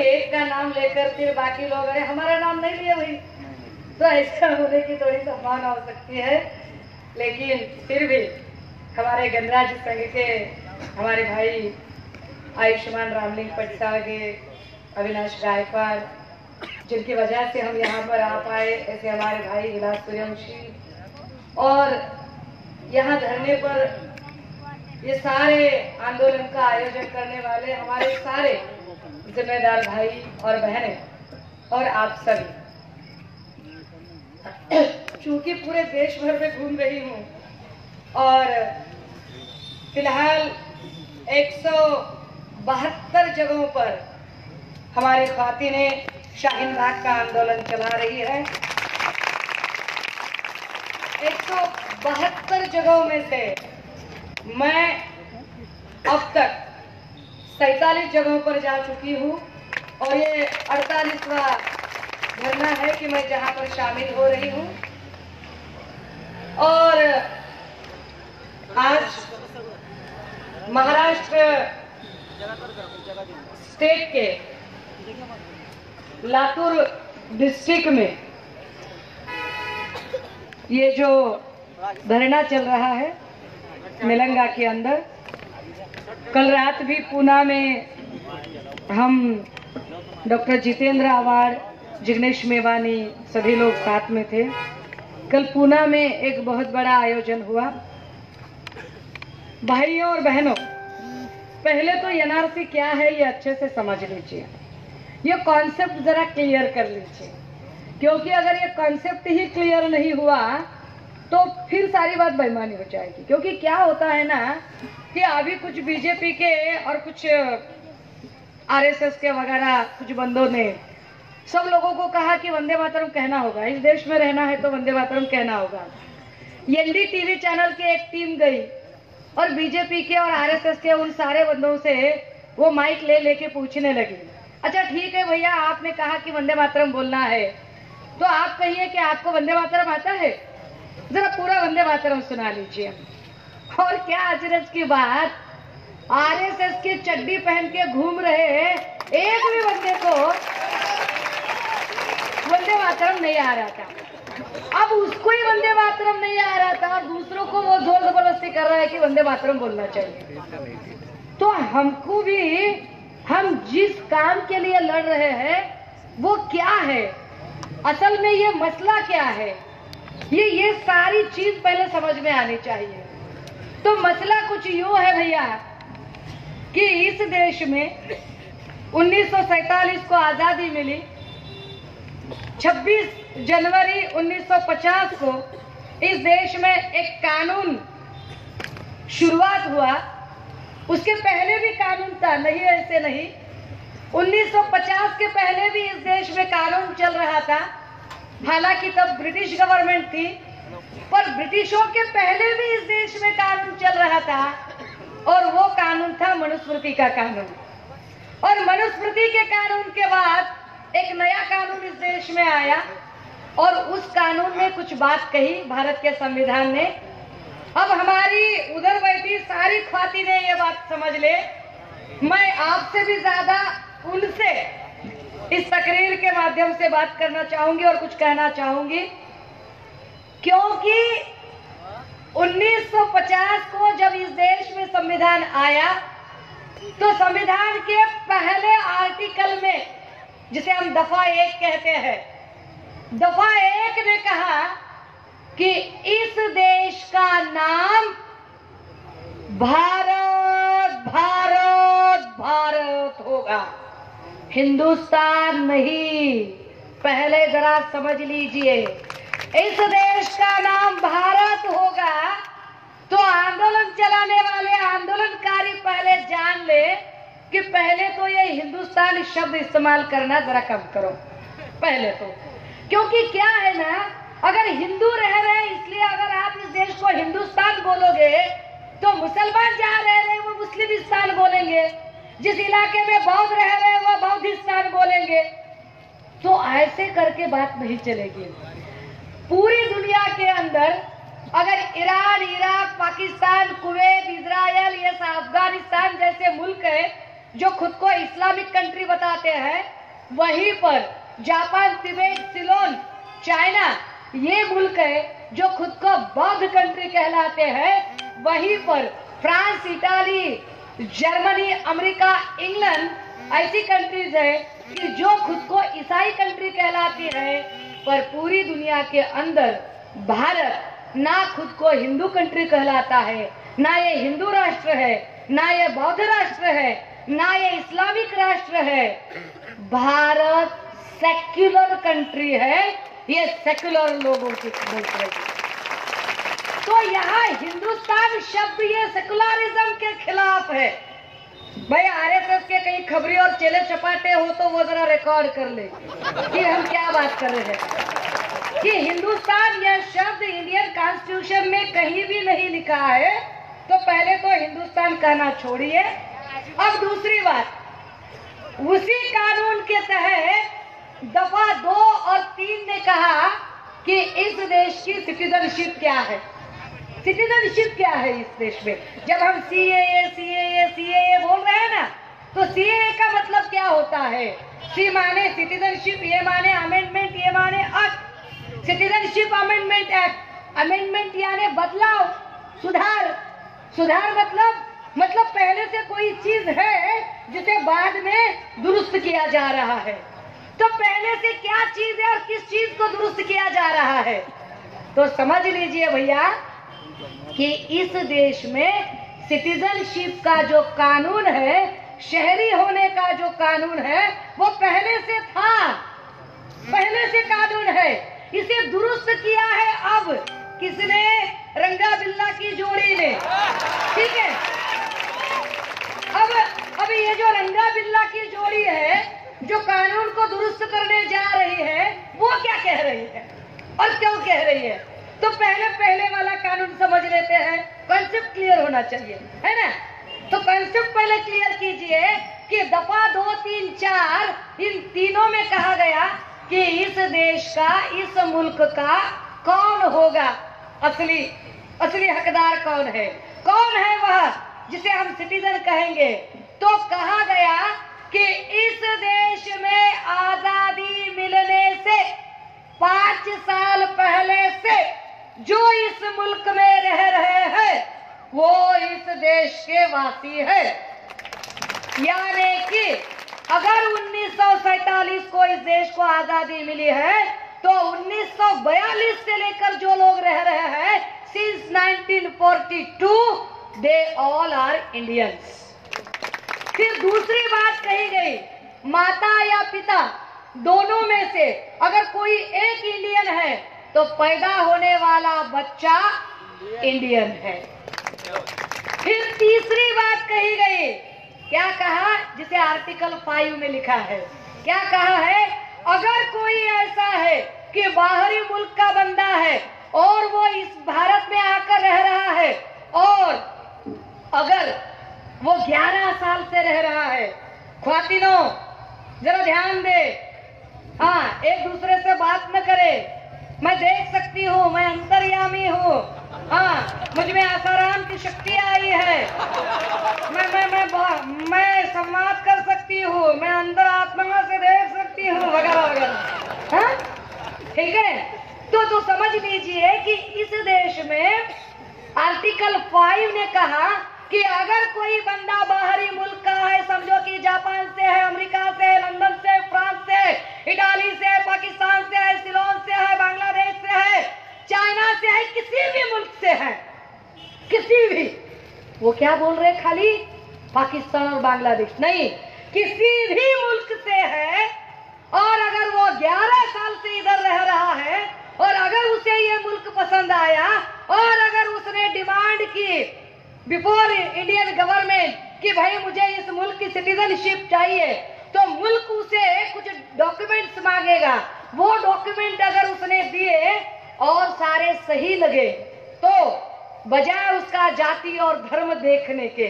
कि एक का नाम लेकर फिर बाकी लोग अरे हमारा नाम नहीं लिए भाई, तो ऐसा होने की थोड़ी संभावना हो सकती है। लेकिन फिर भी हमारे गणराज्य संघ के हमारे भाई आयुष्मान रामलिंग पटसागे, अविनाश गायकवाड़, जिनकी वजह से हम यहाँ पर आ पाए, ऐसे हमारे भाई विलास सूर्यवंशी, और यहाँ धरने पर ये सारे आंदोलन का आयोजन करने वाले हमारे सारे जिम्मेदार भाई और बहनें और आप सभी। चूंकि पूरे देश भर में घूम रही हूँ और फिलहाल 172 जगहों पर हमारी ख्वातीनें शाहीन बाग का आंदोलन चला रही है। 172 जगहों में से मैं अब तक 47 जगहों पर जा चुकी हूँ और ये 48वां धरना है कि मैं जहाँ पर शामिल हो रही हूँ। और आज महाराष्ट्र स्टेट के लातूर डिस्ट्रिक्ट में ये जो धरना चल रहा है मेलंगा के अंदर, कल रात भी पूना में हम डॉक्टर जितेंद्र आवाड़, जिग्नेश मेवानी सभी लोग साथ में थे। कल पूना में एक बहुत बड़ा आयोजन हुआ। भाइयों और बहनों, पहले तो एनआरसी क्या है ये अच्छे से समझ लीजिए, ये कॉन्सेप्ट जरा क्लियर कर लीजिए, क्योंकि अगर ये कॉन्सेप्ट ही क्लियर नहीं हुआ तो फिर सारी बात बेईमानी हो जाएगी। क्योंकि क्या होता है ना कि अभी कुछ बीजेपी के और कुछ आरएसएस के वगैरह कुछ बंदों ने सब लोगों को कहा कि वंदे मातरम कहना होगा, इस देश में रहना है तो वंदे मातरम कहना होगा। एनडीटीवी चैनल की एक टीम गई और बीजेपी के और आरएसएस के उन सारे बंदों से वो माइक ले लेके पूछने लगी, अच्छा ठीक है भैया, आपने कहा कि वंदे मातरम बोलना है, तो आप कहिए कि आपको वंदे मातरम आता है, जरा पूरा वंदे मातरम सुना लीजिए। और क्या अचरज की बात, आरएसएस की चड्डी पहन के घूम रहे एक भी बंदे को वंदे मातरम नहीं आ रहा था। अब उसको ही वंदे मातरम नहीं आ रहा था और दूसरों को वो जोर जबरदस्ती कर रहा है कि वंदे मातरम बोलना चाहिए। तो हमको भी, हम जिस काम के लिए लड़ रहे हैं वो क्या है, असल में ये मसला क्या है, ये सारी चीज पहले समझ में आनी चाहिए। तो मसला कुछ यूं है भैया कि इस देश में 1947 को आजादी मिली, 26 जनवरी 1950 को इस देश में एक कानून शुरुआत हुआ। उसके पहले भी कानून था, नहीं ऐसे नहीं, 1950 के पहले भी इस देश में कानून चल रहा था। हालांकि तब ब्रिटिश गवर्नमेंट थी, पर ब्रिटिशों के पहले भी इस देश में कानून चल रहा था और वो कानून था मनुस्मृति का कानून। और मनुस्मृति के कानून के बाद एक नया कानून इस देश में आया और उस कानून में कुछ बात कही भारत के संविधान ने। अब हमारी उधर बैठी सारी ख्वातीनें ये बात समझ ले, मैं आपसे भी ज्यादा उनसे इस तकरीर के माध्यम से बात करना चाहूंगी और कुछ कहना चाहूंगी, क्योंकि 1950 को जब इस देश में संविधान आया तो संविधान के पहले आर्टिकल में, जिसे हम दफा 1 कहते हैं, दफा 1 ने कहा कि इस देश का नाम भारत भारत भारत होगा, हिंदुस्तान नहीं। पहले जरा समझ लीजिए, इस देश का नाम भारत होगा तो आंदोलन चलाने वाले आंदोलनकारी पहले जान ले कि पहले तो ये हिंदुस्तान शब्द इस्तेमाल करना जरा कम करो पहले तो। क्योंकि क्या है ना, अगर हिंदू रह रहे इसलिए अगर आप इस देश को हिंदुस्तान बोलोगे तो मुसलमान जहाँ रह रहे वो मुस्लिमिस्तान बोलेंगे, जिस इलाके में बौद्ध रह रहे वो बौद्धिस्तान बोलेंगे। तो ऐसे करके बात नहीं चलेगी। पूरी दुनिया के अंदर अगर Iran, Iraq, Pakistan, Kuwait, Israel, ये अफगानिस्तान जैसे मुल्क है, जो खुद को इस्लामिक कंट्री बताते हैं, वहीं पर जापान, तिब्बत, सिलोन, चाइना ये मुल्क है जो खुद को बौद्ध कंट्री कहलाते हैं। वहीं पर France, Italy, Germany, America, England ऐसी कंट्रीज है कि जो खुद को ईसाई कंट्री कहलाती है। पर पूरी दुनिया के अंदर भारत ना खुद को हिंदू कंट्री कहलाता है, ना ये हिंदू राष्ट्र है, ना ये बौद्ध राष्ट्र है, ना ये इस्लामिक राष्ट्र है। भारत सेक्युलर कंट्री है, ये सेक्युलर लोगों की मुल्क है। तो यहाँ हिंदुस्तान शब्द ये सेकुलरिज्म के खिलाफ है। भाई आरएसएस के कहीं खबरी और चेले चपाटे हो तो वो जरा रिकॉर्ड कर ले कि हम क्या बात कर रहे हैं। कि हिंदुस्तान यह शब्द इंडियन कॉन्स्टिट्यूशन में कहीं भी नहीं लिखा है। तो पहले तो हिंदुस्तान कहना छोड़िए। अब दूसरी बात, उसी कानून के तहत दफा 2 और 3 ने कहा कि इस देश की सिटीजनशिप क्या है। सिटीजनशिप क्या है इस देश में? जब हम सीएए बोल रहे हैं ना, तो सीएए का मतलब क्या होता है? सी माने सिटीजनशिप, ये माने अमेंडमेंट, ये माने act. Citizenship amendment act, amendment यानी बदलाव, सुधार। सुधार मतलब पहले से कोई चीज है जिसे बाद में दुरुस्त किया जा रहा है। तो पहले से क्या चीज है और किस चीज को दुरुस्त किया जा रहा है? तो समझ लीजिए भैया कि इस देश में सिटीजनशिप का जो कानून है, शहरी होने का जो कानून है, वो पहले से था, पहले से कानून है। इसे दुरुस्त किया है अब किसने? रंगा बिल्ला की जोड़ी ने। ठीक है, अब ये जो रंगा बिल्ला की जोड़ी है जो कानून को दुरुस्त करने जा रही है, वो क्या कह रही है और क्यों कह रही है? तो पहले वाला कानून समझ लेते हैं। कॉन्सेप्ट क्लियर होना चाहिए, है ना? तो कॉन्सेप्ट पहले क्लियर कीजिए कि दफा 2, 3, 4 इन तीनों में कहा गया कि इस देश का, इस मुल्क का कौन होगा, असली हकदार कौन है? कौन है वह जिसे हम सिटीजन कहेंगे? तो कहा गया कि इस देश में आजादी मिलने से 5 साल पहले से जो इस मुल्क में रह रहे हैं वो इस देश के वासी है। यानी कि अगर 1947 को इस देश को आजादी मिली है तो 1942 से लेकर जो लोग रह रहे हैं, since 1942 they all are Indians. फिर दूसरी बात कही गई, माता या पिता दोनों में से अगर कोई एक इंडियन है तो पैदा होने वाला बच्चा इंडियन है। फिर तीसरी बात कही गई, क्या कहा? जिसे आर्टिकल 5 में लिखा है, क्या कहा है? अगर कोई ऐसा है कि बाहरी मुल्क का बंदा है और वो इस भारत में आकर रह रहा है और अगर वो 11 साल से रह रहा है, ख्वातीनों जरा ध्यान दे, हाँ, एक दूसरे से बात न करे। मैं देख सकती हूँ, मैं अंतर्यामी हूँ, हाँ, मुझ में आसाराम की शक्ति आई है, मैं संवाद कर सकती हूँ, मैं अंदर आत्मा से देख सकती हूँ, वगैरह वगैरह। हाँ, ठीक है। तो समझ लीजिए कि इस देश में आर्टिकल 5 ने कहा कि अगर कोई बंदा बाहरी मुल्क का है, समझो कि जापान से है, अमेरिका से है, लंदन से, फ्रांस से, इटाली से, पाकिस्तान से है, सिलोन से है, बांग्लादेश से है, चाइना से है, किसी भी मुल्क से है, किसी भी, वो क्या बोल रहे खाली पाकिस्तान और बांग्लादेश नहीं, किसी भी मुल्क से है और अगर वो 11 साल से इधर रह रहा है और अगर उसे ये मुल्क पसंद आया और अगर उसने डिमांड की बिफोर इंडियन गवर्नमेंट कि भाई मुझे इस मुल्क की सिटीजनशिप चाहिए, तो मुल्क उसे कुछ डॉक्यूमेंट्स मांगेगा। वो डॉक्यूमेंट अगर उसने दिए और सारे सही लगे तो बजाय उसका जाति और धर्म देखने के,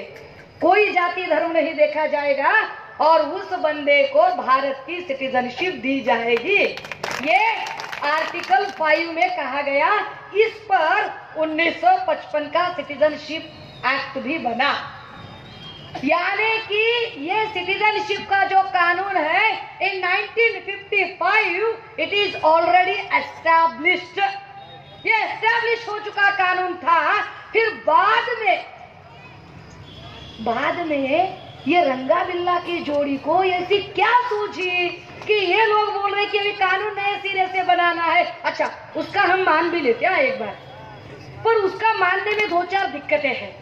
कोई जाति धर्म नहीं देखा जाएगा और उस बंदे को भारत की सिटीजनशिप दी जाएगी। ये आर्टिकल 5 में कहा गया। इस पर 1955 का सिटीजनशिप एक्ट भी बना। यानी कि ये सिटीजनशिप का जो कानून है इन 1955 इट इज ऑलरेडी एस्टैब्लिश्ड, ये एस्टैब्लिश हो चुका कानून था। फिर बाद में ये रंगा बिल्ला की जोड़ी को ऐसी क्या सूझी कि ये लोग बोल रहे कि अभी कानून नए सिरे से बनाना है। अच्छा, उसका हम मान भी लेते हैं एक बार, पर उसका मानने में दो चार दिक्कतें हैं।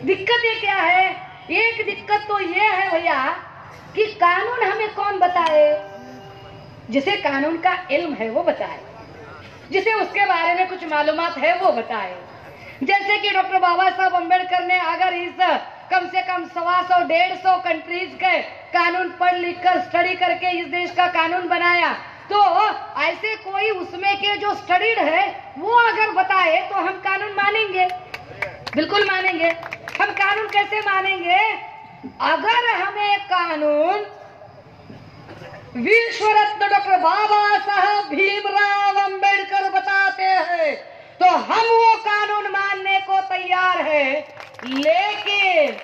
दिक्कतें क्या है? एक दिक्कत तो ये है भैया कि कानून हमें कौन बताए? जिसे कानून का इल्म है वो बताए, जिसे उसके बारे में कुछ मालूमात है वो बताए। जैसे कि डॉक्टर बाबा साहब अम्बेडकर ने अगर इस कम से कम 100-150 कंट्रीज के कानून पढ़ लिख कर स्टडी करके इस देश का कानून बनाया, तो ऐसे कोई उसमें के जो स्टडीड है वो अगर बताए तो हम कानून मानेंगे, बिल्कुल मानेंगे। हम कानून कैसे मानेंगे? अगर हमें कानून विश्व रत्न डॉक्टर बाबा साहब भीमराव अंबेडकर बताते हैं तो हम वो कानून मानने को तैयार है। लेकिन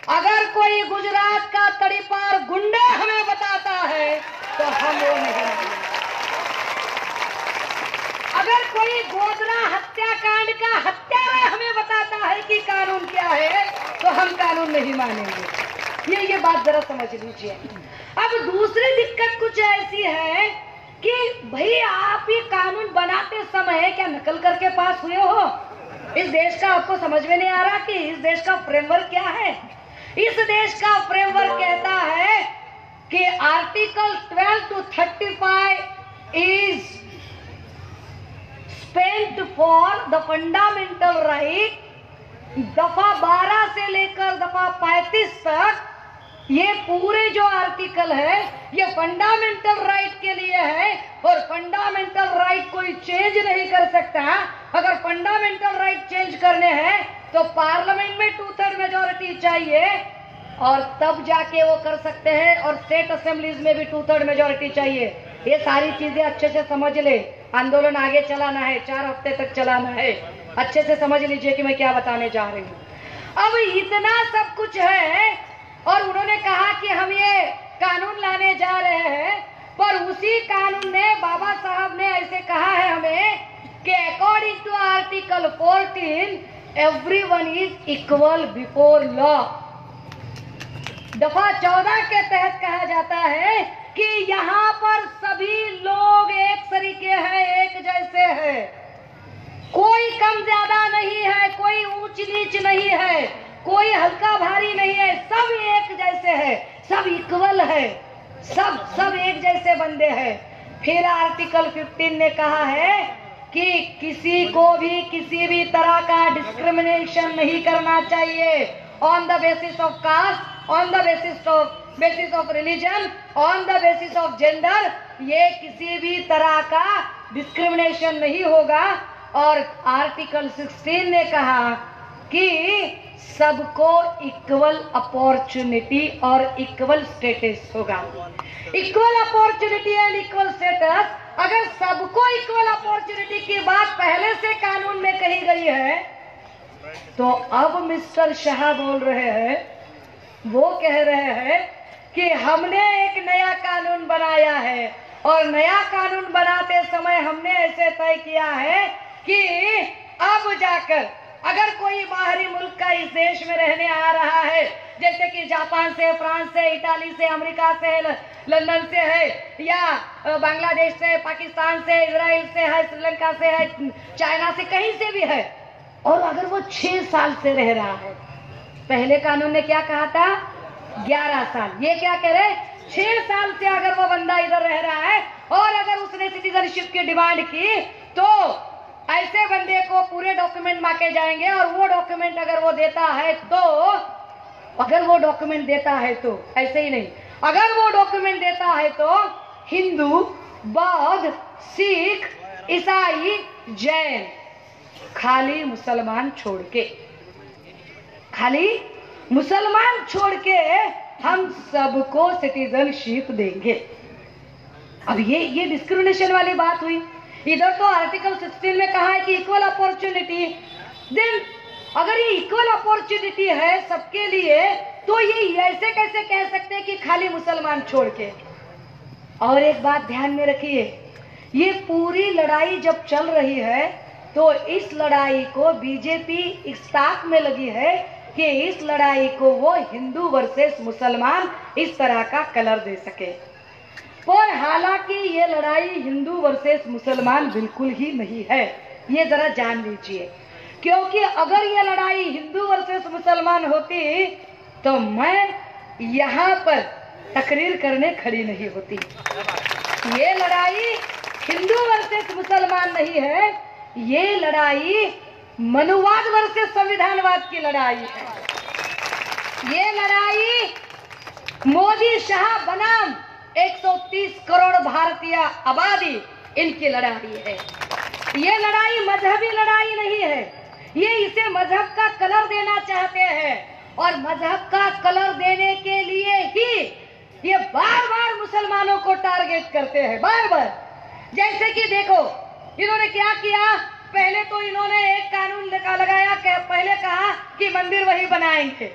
अगर कोई गुजरात का तड़ीपार गुंडा हमें बताता है तो हम वो नहीं मानेंगे। अगर कोई गोधरा हत्याकांड का हत्यारा हमें बताता है कि कानून क्या है तो हम कानून नहीं मानेंगे। ये बात जरा समझ लीजिए। अब दूसरी दिक्कत कुछ ऐसी है कि भाई आप ये कानून बनाते समय क्या नकल करके पास हुए हो? इस देश का आपको समझ में नहीं आ रहा कि इस देश का फ्रेमवर्क क्या है? इस देश का फ्रेमवर्क कहता है कि article 12 to 35 is spent for the fundamental right. दफा 12 से लेकर दफा 35 तक ये पूरे जो आर्टिकल है ये फंडामेंटल राइट के लिए है, और फंडामेंटल राइट कोई चेंज नहीं कर सकता। अगर फंडामेंटल राइट चेंज करने हैं तो पार्लियामेंट में 2/3 मेजॉरिटी चाहिए और तब जाके वो कर सकते हैं, और स्टेट असेंबलीज में भी 2/3 मेजॉरिटी चाहिए। ये सारी चीजें अच्छे से समझ ले। आंदोलन आगे चलाना है, 4 हफ्ते तक चलाना है। अच्छे से समझ लीजिए कि मैं क्या बताने जा रही हूँ। अब इतना सब कुछ है और उन्होंने कहा कि हम ये कानून लाने जा रहे हैं, पर उसी कानून ने बाबा साहब ने ऐसे कहा है हमें कि according to article 14 everyone is equal before law. दफा 14 के तहत कहा जाता है कि यहाँ पर सभी लोग एक तरीके हैं, एक जैसे हैं, कोई कम ज्यादा नहीं है, कोई ऊंच नीच नहीं है, कोई हल्का भारी नहीं है, सब एक जैसे है, सब इक्वल है, सब एक जैसे बंदे हैं। फिर आर्टिकल 15 ने कहा है कि किसी को भी किसी भी तरह का डिस्क्रिमिनेशन नहीं करना चाहिए on the basis of caste, on the basis of religion, on the basis of gender. ये किसी भी तरह का डिस्क्रिमिनेशन नहीं होगा। और आर्टिकल 16 ने कहा कि सबको इक्वल अपॉर्चुनिटी और इक्वल स्टेटस होगा। Equal opportunity and equal status, अगर सबको इक्वल अपॉर्चुनिटी की बात पहले से कानून में कही गई है तो अब मिस्टर शाह बोल रहे हैं, वो कह रहे हैं कि हमने एक नया कानून बनाया है और नया कानून बनाते समय हमने ऐसे तय किया है कि अब जाकर अगर कोई बाहरी मुल्क का इस देश में रहने आ रहा है, जैसे कि जापान से, फ्रांस से, इटाली से, अमेरिका से, लंदन से है, या बांग्लादेश से, पाकिस्तान से, इजराइल से है, श्रीलंका से है, चाइना से, कहीं से भी है, और अगर वो 6 साल से रह रहा है, पहले कानून ने क्या कहा था? 11 साल। ये क्या कह रहे? 6 साल से अगर वो बंदा इधर रह रहा है और अगर उसने सिटीजनशिप की डिमांड की तो ऐसे बंदे को पूरे डॉक्यूमेंट मांगे जाएंगे, और वो डॉक्यूमेंट अगर वो देता है तो, अगर वो डॉक्यूमेंट देता है तो, ऐसे ही नहीं, अगर वो डॉक्यूमेंट देता है तो हिंदू, बौद्ध, सिख, ईसाई, जैन, खाली मुसलमान छोड़ के, खाली मुसलमान छोड़ के हम सबको सिटीजनशिप देंगे। अब ये डिस्क्रिमिनेशन वाली बात हुई। इधर तो आर्टिकल 16 में कहा है कि इक्वल अपॉर्चुनिटी, देन अगर ये इक्वल अपॉर्चुनिटी है सबके लिए, तो ये ऐसे कैसे कह सकते हैं कि खाली मुसलमान छोड़ के। और एक बात ध्यान में रखिए, ये पूरी लड़ाई जब चल रही है तो इस लड़ाई को बीजेपी इस ताक में लगी है कि इस लड़ाई को वो हिंदू वर्सेस मुसलमान इस तरह का कलर दे सके। पर हालांकि ये लड़ाई हिंदू वर्सेस मुसलमान बिल्कुल ही नहीं है, ये जरा जान लीजिए। क्योंकि अगर ये लड़ाई हिंदू वर्सेस मुसलमान होती तो मैं यहाँ पर तकरीर करने खड़ी नहीं होती। ये लड़ाई हिंदू वर्सेस मुसलमान नहीं है, ये लड़ाई मनुवाद वर्सेस संविधानवाद की लड़ाई है। ये लड़ाई मोदी शाह बनाम 130 करोड़ भारतीय आबादी इनकी लड़ाई है। ये लड़ाई मजहबी लड़ाई नहीं है, ये इसे मजहब का कलर देना चाहते हैं और मजहब का कलर देने के लिए ही ये बार बार मुसलमानों को टारगेट करते हैं, बार बार। जैसे कि देखो इन्होंने क्या किया, पहले तो इन्होंने एक कानून लगाया कि पहले कहा कि मंदिर वही बनाएंगे,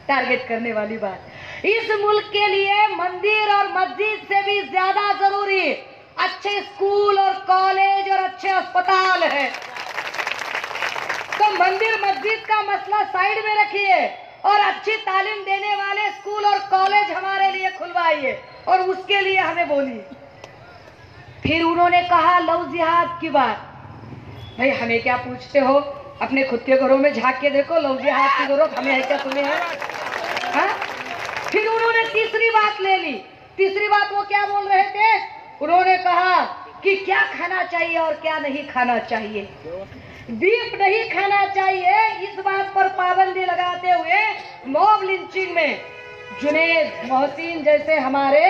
टारगेट करने वाली बात। इस मुल्क के लिए मंदिर और मस्जिद से भी ज्यादा जरूरी अच्छे स्कूल और कॉलेज और अच्छे अस्पताल है। तो मंदिर मस्जिद का मसला साइड में रखिए और अच्छी तालीम देने वाले स्कूल और कॉलेज हमारे लिए खुलवाइए और उसके लिए हमें बोलिए। फिर उन्होंने कहा लव जिहाद की बात। भाई हमें क्या पूछते हो, अपने खुद के घरों में झांक के देखो, लव जिहाद की जरूरत हमें है क्या, तुम्हें है? हाँ? फिर उन्होंने तीसरी बात ले ली। तीसरी बात वो क्या बोल रहे थे, उन्होंने कहा कि क्या खाना चाहिए और क्या नहीं खाना चाहिए। बीफ नहीं खाना चाहिए, इस बात पर पाबंदी लगाते हुए मॉब लिंचिंग में जुनैद मोहसिन जैसे हमारे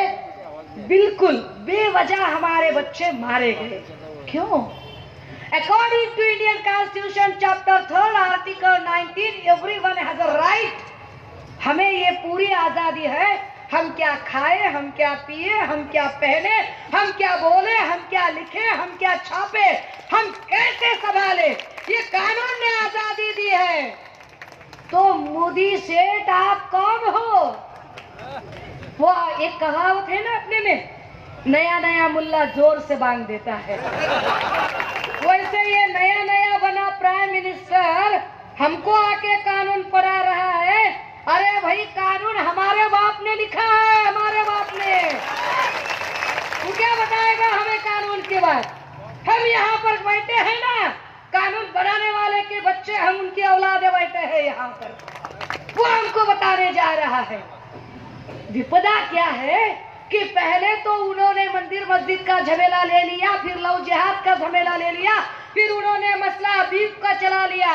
बिल्कुल बेवजह हमारे बच्चे मारे गए। क्यों? According to Indian constitution chapter 3 article 19 everyone has a right. हमें ये पूरी आजादी है, हम क्या खाए, हम क्या पिए, हम क्या पहने, हम क्या बोले, हम क्या लिखे, हम क्या छापे, हम कैसे संभाले, ये कानून ने आजादी दी है। तो मोदी सेठ आप कौन हो? वो एक कहावत है ना अपने में, नया नया मुल्ला जोर से बांग देता है। वैसे ये नया नया बना प्राइम मिनिस्टर हमको आके कानून पढ़ा रहा है। अरे भाई कानून हमारे बाप ने लिखा है, हमारे बाप ने। तू क्या बताएगा हमें कानून की बात? हम यहाँ पर बैठे हैं ना, कानून बनाने वाले के बच्चे, हम उनकी औलादे बैठे हैं यहाँ पर, वो हमको बताने जा रहा है। विपदा क्या है कि पहले तो उन्होंने मंदिर मस्जिद का झमेला ले लिया, फिर लव जिहाद का झमेला ले लिया, फिर उन्होंने मसला बीफ का चला लिया,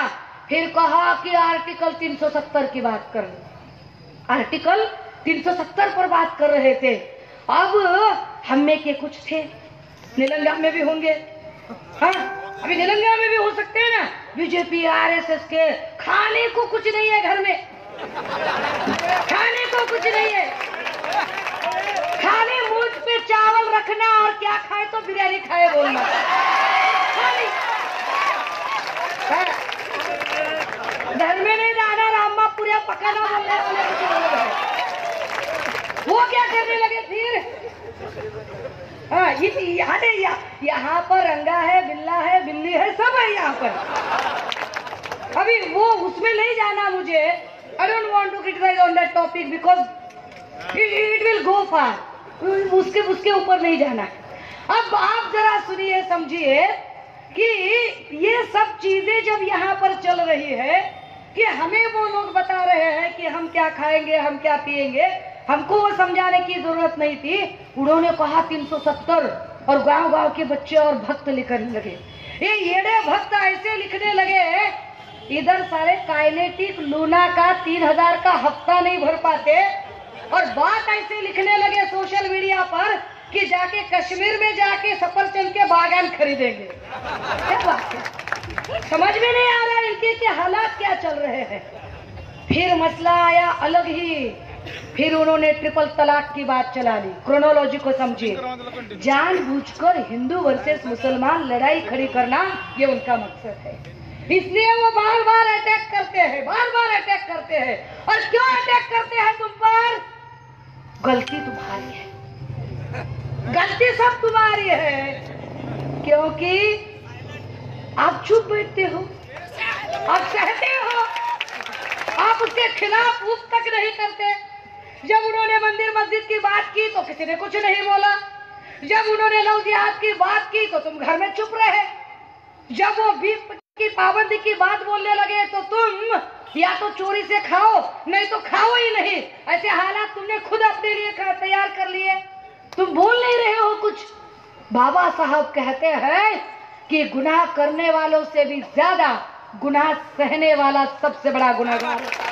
फिर कहा कि आर्टिकल 370 की बात कर लो। आर्टिकल 370 पर बात कर रहे थे। अब हम में के कुछ थे, निलंगा में भी होंगे, हाँ अभी निलंगा में भी हो सकते हैं ना, बीजेपी आरएसएस के। खाने को कुछ नहीं है घर में, खाने को कुछ नहीं है, खाली मुंह पे चावल रखना और क्या खाए तो बिरयानी खाए बोलना। घर में नहीं जाना, रामा पूरा पकाना बोलने वाले कुछ लोग हैं। वो क्या करने लगे फिर? हाँ यहाँ पर रंगा है, बिल्ला है, बिल्ली है, सब है यहाँ पर। अभी वो उसमें नहीं जाना मुझे। I don't want to criticize on that topic because it will go far. उसके ऊपर नहीं जाना। अब आप जरा सुनिए, समझिए कि ये सब चीजें जब यहाँ पर चल रही है कि हमें वो लोग बता रहे हैं कि हम क्या खाएंगे, हम क्या पिएंगे, हमको वो समझाने की जरूरत नहीं थी। उन्होंने कहा 370 और गांव-गांव के बच्चे और भक्त लिखने लगे। ये येड़े भक्त ऐसे लिखने लगे, इधर सारे काइनेटिक लूना का 3000 का हफ्ता नहीं भर पाते और बात ऐसे लिखने लगे सोशल मीडिया पर कि जाके कश्मीर में जाके सफरचंद के बागान खरीदेंगे। क्या बात है, समझ में नहीं आ रहा इनके कि हालात क्या चल रहे हैं। फिर मसला आया अलग ही, फिर उन्होंने ट्रिपल तलाक की बात चला ली। क्रोनोलॉजी को समझिए, जानबूझकर हिंदू वर्सेस मुसलमान लड़ाई खड़ी करना ये उनका मकसद है। इसलिए वो बार बार अटैक करते हैं, बार बार अटैक करते हैं। और क्यों अटैक करते हैं तुम पर? गलती तुम्हारी है, गलती सब तुम्हारी है, क्योंकि आप चुप बैठते हो, आप सहते हो, आप उसके खिलाफ उफ तक नहीं करते। जब उन्होंने मंदिर मस्जिद की बात की तो किसी ने कुछ नहीं बोला, जब उन्होंने लव जिहाद की बात की तो तुम घर में चुप रहे, जब वो बीफ की पाबंदी की बात बोलने लगे तो तुम या तो चोरी से खाओ नहीं तो खाओ ही नहीं। ऐसे हालात तुमने खुद अपने लिए तैयार कर लिए, तुम बोल नहीं रहे हो कुछ। बाबा साहब कहते हैं कि गुनाह करने वालों से भी ज्यादा गुनाह सहने वाला सबसे बड़ा गुनाहगार होता है।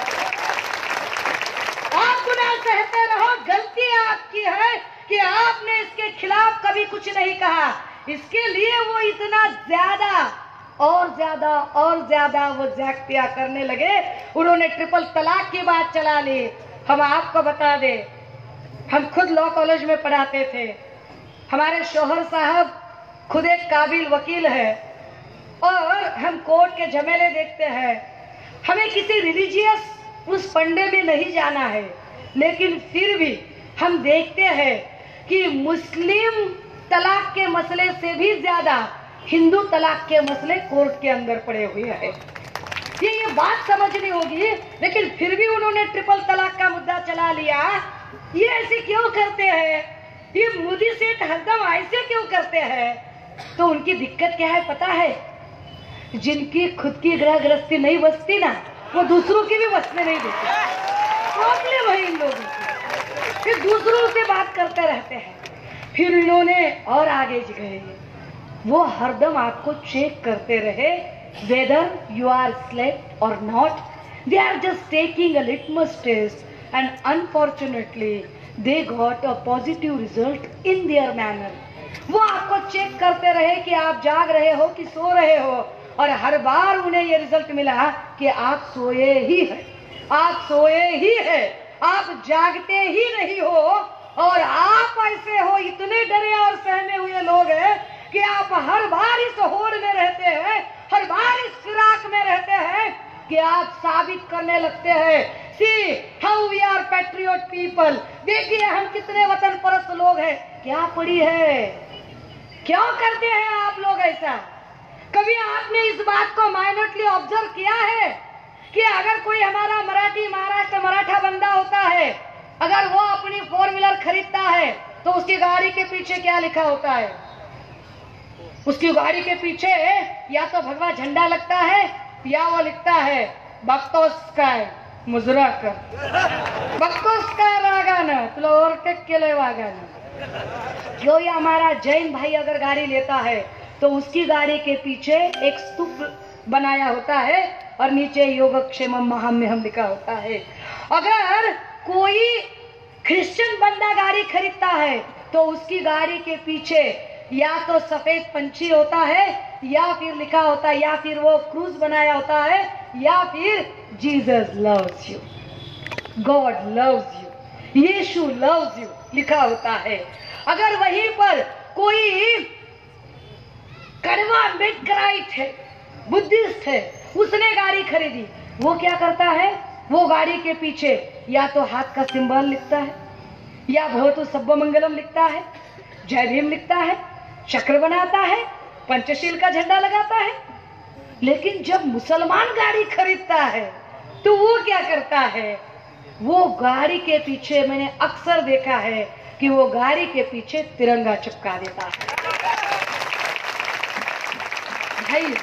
आप गुनाह सहते रहो, गलती आपकी है कि आपने इसके खिलाफ कभी कुछ नहीं कहा। इसके लिए वो इतना ज्यादा और ज्यादा और ज्यादा वो ज्यादतियां करने लगे। उन्होंने ट्रिपल तलाक की बात चला ली। हम आपको बता दें, हम खुद लॉ कॉलेज में पढ़ाते थे। हमारे शौहर साहब खुद एक काबिल वकील है और हम कोर्ट के झमेले देखते हैं। हमें किसी रिलीजियस उस पंडे में नहीं जाना है, लेकिन फिर भी हम देखते हैं कि मुस्लिम तलाक के मसले से भी ज्यादा हिंदू तलाक के मसले कोर्ट के अंदर पड़े हुए हैं। ये बात समझनी होगी, लेकिन फिर भी उन्होंने ट्रिपल तलाक का मुद्दा चला लिया। ये ऐसे क्यों करते हैं? ये मोदी सेठ हरदम ऐसे क्यों करते हैं? तो उनकी दिक्कत क्या है पता है? जिनकी खुद की गृह गृहस्थी नहीं बसती ना, वो दूसरों की भी बसने नहीं देते। प्रॉब्लम है इन लोगों की, फिर दूसरों से बात करते रहते हैं। फिर इन्होंने और आगे गए, वो हरदम आपको चेक करते रहे वेदर यू आर स्लेप्ट और not. They are just taking a litmus test and unfortunately they got a positive result in their manner. वो आपको चेक करते रहे कि आप जाग रहे हो कि सो रहे हो, और हर बार उन्हें ये रिजल्ट मिला कि आप सोए ही है, आप सोए ही है, आप जागते ही नहीं हो। और आप ऐसे हो, इतने डरे और सहमे हुए लोग हैं कि आप हर बार इस होड़ में रहते हैं, हर बार इस फिराक में रहते हैं कि आप साबित करने लगते हैं, see how we are patriot people. देखिए हम कितने वतन परस्त लोग हैं। क्या पड़ी है? क्यों करते हैं आप लोग ऐसा? कभी आपने इस बात को माइनटली ऑब्जर्व किया है कि अगर कोई हमारा मराठी महाराष्ट्र मराठा बंदा होता है, अगर वो अपनी 4 व्हीलर खरीदता है तो उसकी गाड़ी के पीछे क्या लिखा होता है? उसकी गाड़ी के पीछे या तो भगवा झंडा लगता है या वो लिखता है बक्तोस्काय मुजराकर, बक्तोस्काय रागाना तुला ओवरटेक केले वागाना। क्यों? ये हमारा जैन भाई अगर गाड़ी लेता है तो उसकी गाड़ी के पीछे एक स्तूप बनाया होता है और नीचे योगक्षेमम महाम्यहम लिखा होता है। अगर कोई क्रिश्चियन बंदा गाड़ी खरीदता है तो उसकी गाड़ी के पीछे या तो सफेद पंछी होता है या फिर लिखा होता है, या फिर वो क्रूज बनाया होता है, या फिर Jesus loves you, God loves you, यीशु लव्स यू लिखा होता है। अगर वहीं पर कोई कड़वा अम्बेडकराइट है, बुद्धिस्ट है, उसने गाड़ी खरीदी, वो क्या करता है? वो गाड़ी के पीछे या तो हाथ का सिंबल लिखता है, या भवतु सब्ब मंगलम लिखता है, जय भीम लिखता है, चक्र बनाता है, पंचशील का झंडा लगाता है। लेकिन जब मुसलमान गाड़ी खरीदता है तो वो क्या करता है? वो गाड़ी के पीछे, मैंने अक्सर देखा है कि वो गाड़ी के पीछे तिरंगा चिपका देता है। भाई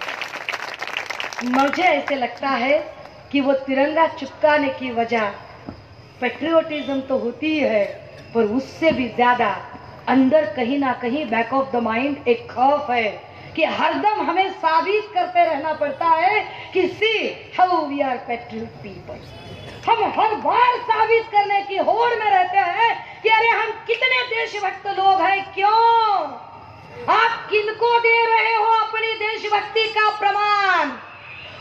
मुझे ऐसे लगता है कि वो तिरंगा चिपकाने की वजह पेट्रियोटिज्म तो होती ही है, पर उससे भी ज्यादा अंदर कहीं ना कहीं बैक ऑफ द माइंड एक खौफ है कि हरदम हमें साबित करते रहना पड़ता है कि see how we are patriot people. हम हर बार साबित करने की होड़ में रहते हैं कि अरे हम कितने देशभक्त लोग हैं। क्यों? आप किनको दे रहे हो अपनी देशभक्ति का प्रमाण?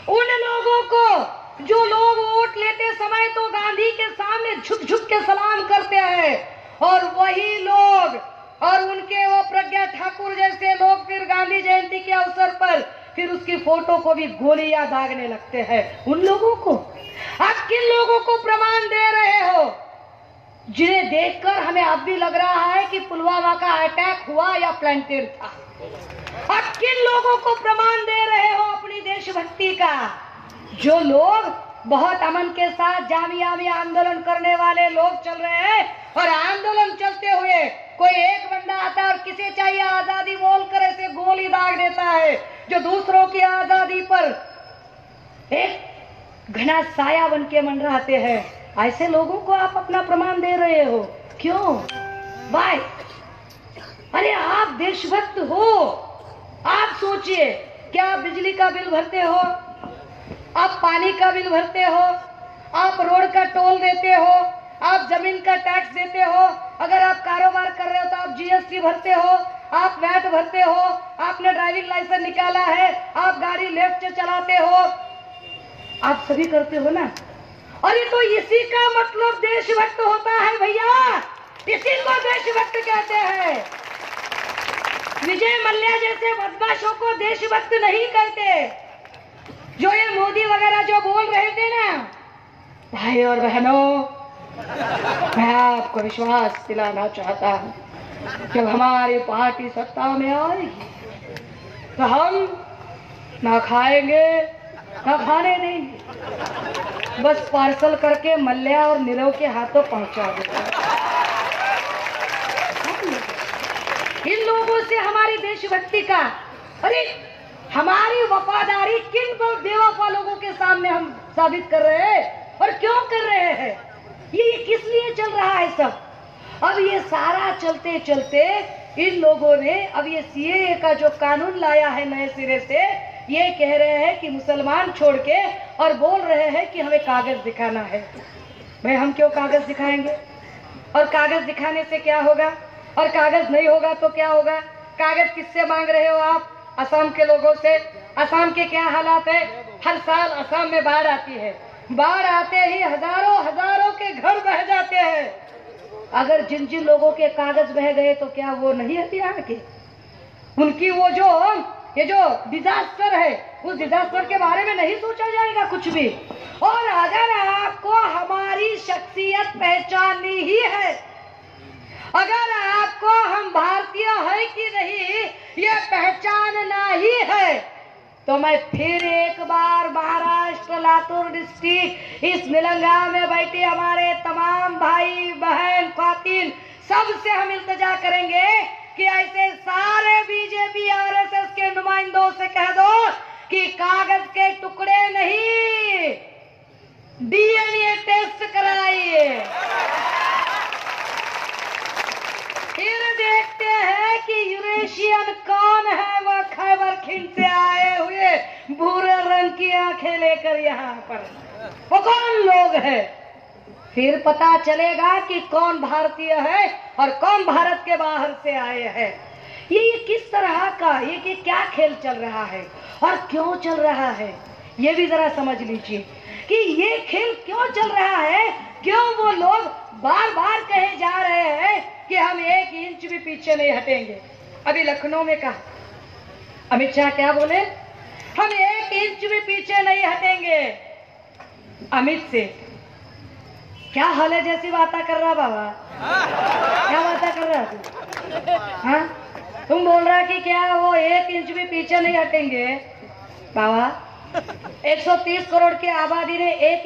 उन लोगों को जो लोग वोट लेते समय तो गांधी के सामने झुक झुक के सलाम करते हैं, और वही लोग और उनके वो प्रज्ञा ठाकुर जैसे लोग फिर गांधी जयंती के अवसर पर फिर उसकी फोटो को भी गोलियां दागने लगते हैं। उन लोगों को आप किन लोगों को प्रमाण दे रहे हो जिन्हें देखकर हमें अब भी लग रहा है कि पुलवामा का अटैक हुआ या प्लांटेड था? आप किन लोगों को प्रमाण दे रहे हो अपनी देशभक्ति का? जो लोग बहुत अमन के साथ जामिया में आंदोलन करने वाले लोग चल रहे हैं और आंदोलन चलते हुए कोई एक बंदा आता है और किसे चाहिए आजादी बोलकर ऐसे गोली दाग देता है, जो दूसरों की आजादी पर एक घना साया बन के मंडराते हैं। ऐसे लोगों को आप अपना प्रमाण दे रहे हो, क्यों? वाई? अरे आप देशभक्त हो। आप सोचिए, क्या आप बिजली का बिल भरते हो? आप पानी का बिल भरते हो? आप रोड का टोल देते हो? आप जमीन का टैक्स देते हो? अगर आप कारोबार कर रहे हो तो आप जीएसटी भरते हो, आप वैट भरते हो, आपने ड्राइविंग लाइसेंस निकाला है, आप गाड़ी लेफ्ट से चलाते हो, आप सभी करते हो ना? अरे तो इसी का मतलब देशभक्त होता है भैया, इसी को देशभक्त कहते हैं। विजय मल्ल्या जैसे बदमाशों को देशभक्त नहीं कहते। जो ये मोदी वगैरह जो बोल रहे थे ना, भाई और बहनों, मैं आपको विश्वास दिलाना चाहता हूँ, जब हमारी पार्टी सत्ता में आएगी तो हम ना खाएंगे ना खाने देंगे, बस पार्सल करके मल्ल्या और नीरव के हाथों पहुंचा देंगे। इन लोगों से हमारी देशभक्ति का, अरे हमारी वफादारी किन बेवफा लोगों के सामने हम साबित कर रहे हैं और क्यों कर रहे हैं? ये किस लिए चल रहा है सब? अब ये सारा चलते चलते इन लोगों ने अब ये सीएए का जो कानून लाया है नए सिरे से, ये कह रहे हैं कि मुसलमान छोड़ के और बोल रहे हैं कि हमें कागज दिखाना है। भाई हम क्यों कागज दिखाएंगे? और कागज दिखाने से क्या होगा? और कागज नहीं होगा तो क्या होगा? कागज किससे मांग रहे हो आप? असम के लोगों से। असम के क्या हालात है? हर साल असम में बाढ़ आती है, बाढ़ आते ही हजारों के घर बह जाते हैं। अगर जिन जिन लोगों के कागज बह गए तो क्या वो नहीं है बिहार के? उनकी वो जो ये जो डिजास्टर है, उस डिजास्टर के बारे में नहीं सोचा जाएगा कुछ भी। और अगर आपको हमारी शख्सियत पहचाननी ही है, अगर आपको हम भारतीय है कि नहीं ये पहचानना ही है, तो मैं फिर एक बार महाराष्ट्र लातूर डिस्ट्रिक्ट इस निलंगा में बैठे हमारे तमाम भाई बहन खातिन सबसे हम इल्तिजा करेंगे कि ऐसे सारे बीजेपी आरएसएस के नुमाइंदों से कह दो कि कागज के टुकड़े नहीं, डीएनए टेस्ट कराइए। फिर देखते हैं कि यूरेशियन कौन है, वो खैबर खिंड से आए हुए भूरे रंग की आंखें लेकर यहाँ पर, वो कौन लोग हैं? फिर पता चलेगा कि कौन भारतीय है और कौन भारत के बाहर से आए हैं। ये किस तरह का, ये क्या खेल चल रहा है और क्यों चल रहा है, ये भी जरा समझ लीजिए कि ये खेल क्यों चल रहा है। क्यों वो लोग बार बार कहे जा रहे हैं कि हम 1 इंच भी पीछे नहीं हटेंगे। अभी लखनऊ में कहा अमित शाह, क्या बोले? हम 1 इंच भी पीछे नहीं हटेंगे। अमित से क्या हाल है जैसी बातें कर रहा बाबा, क्या बातें कर रहा तू? हाँ, तुम बोल रहा कि क्या वो 1 इंच भी पीछे नहीं हटेंगे? बाबा 130 करोड़ की आबादी ने 1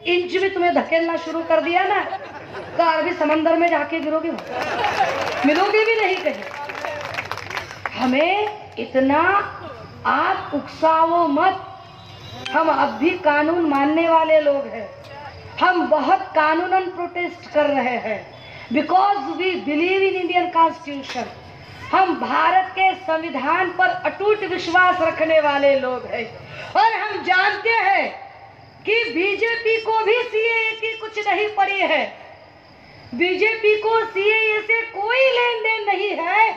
इंच भी तुम्हें धकेलना शुरू कर दिया ना, तो अरबी समंदर में जाके गिरोगे, मिलोगे भी नहीं कहीं। हमें इतना आप उकसाओ मत, हम अब भी कानून मानने वाले लोग हैं। हम बहुत कानूनन प्रोटेस्ट कर रहे हैं, because we believe in Indian constitution. हम भारत के संविधान पर अटूट विश्वास रखने वाले लोग हैं और हम जानते हैं कि बीजेपी को भी सीएए की कुछ नहीं पड़ी है। बीजेपी को सीएए से कोई लेन देन नहीं है।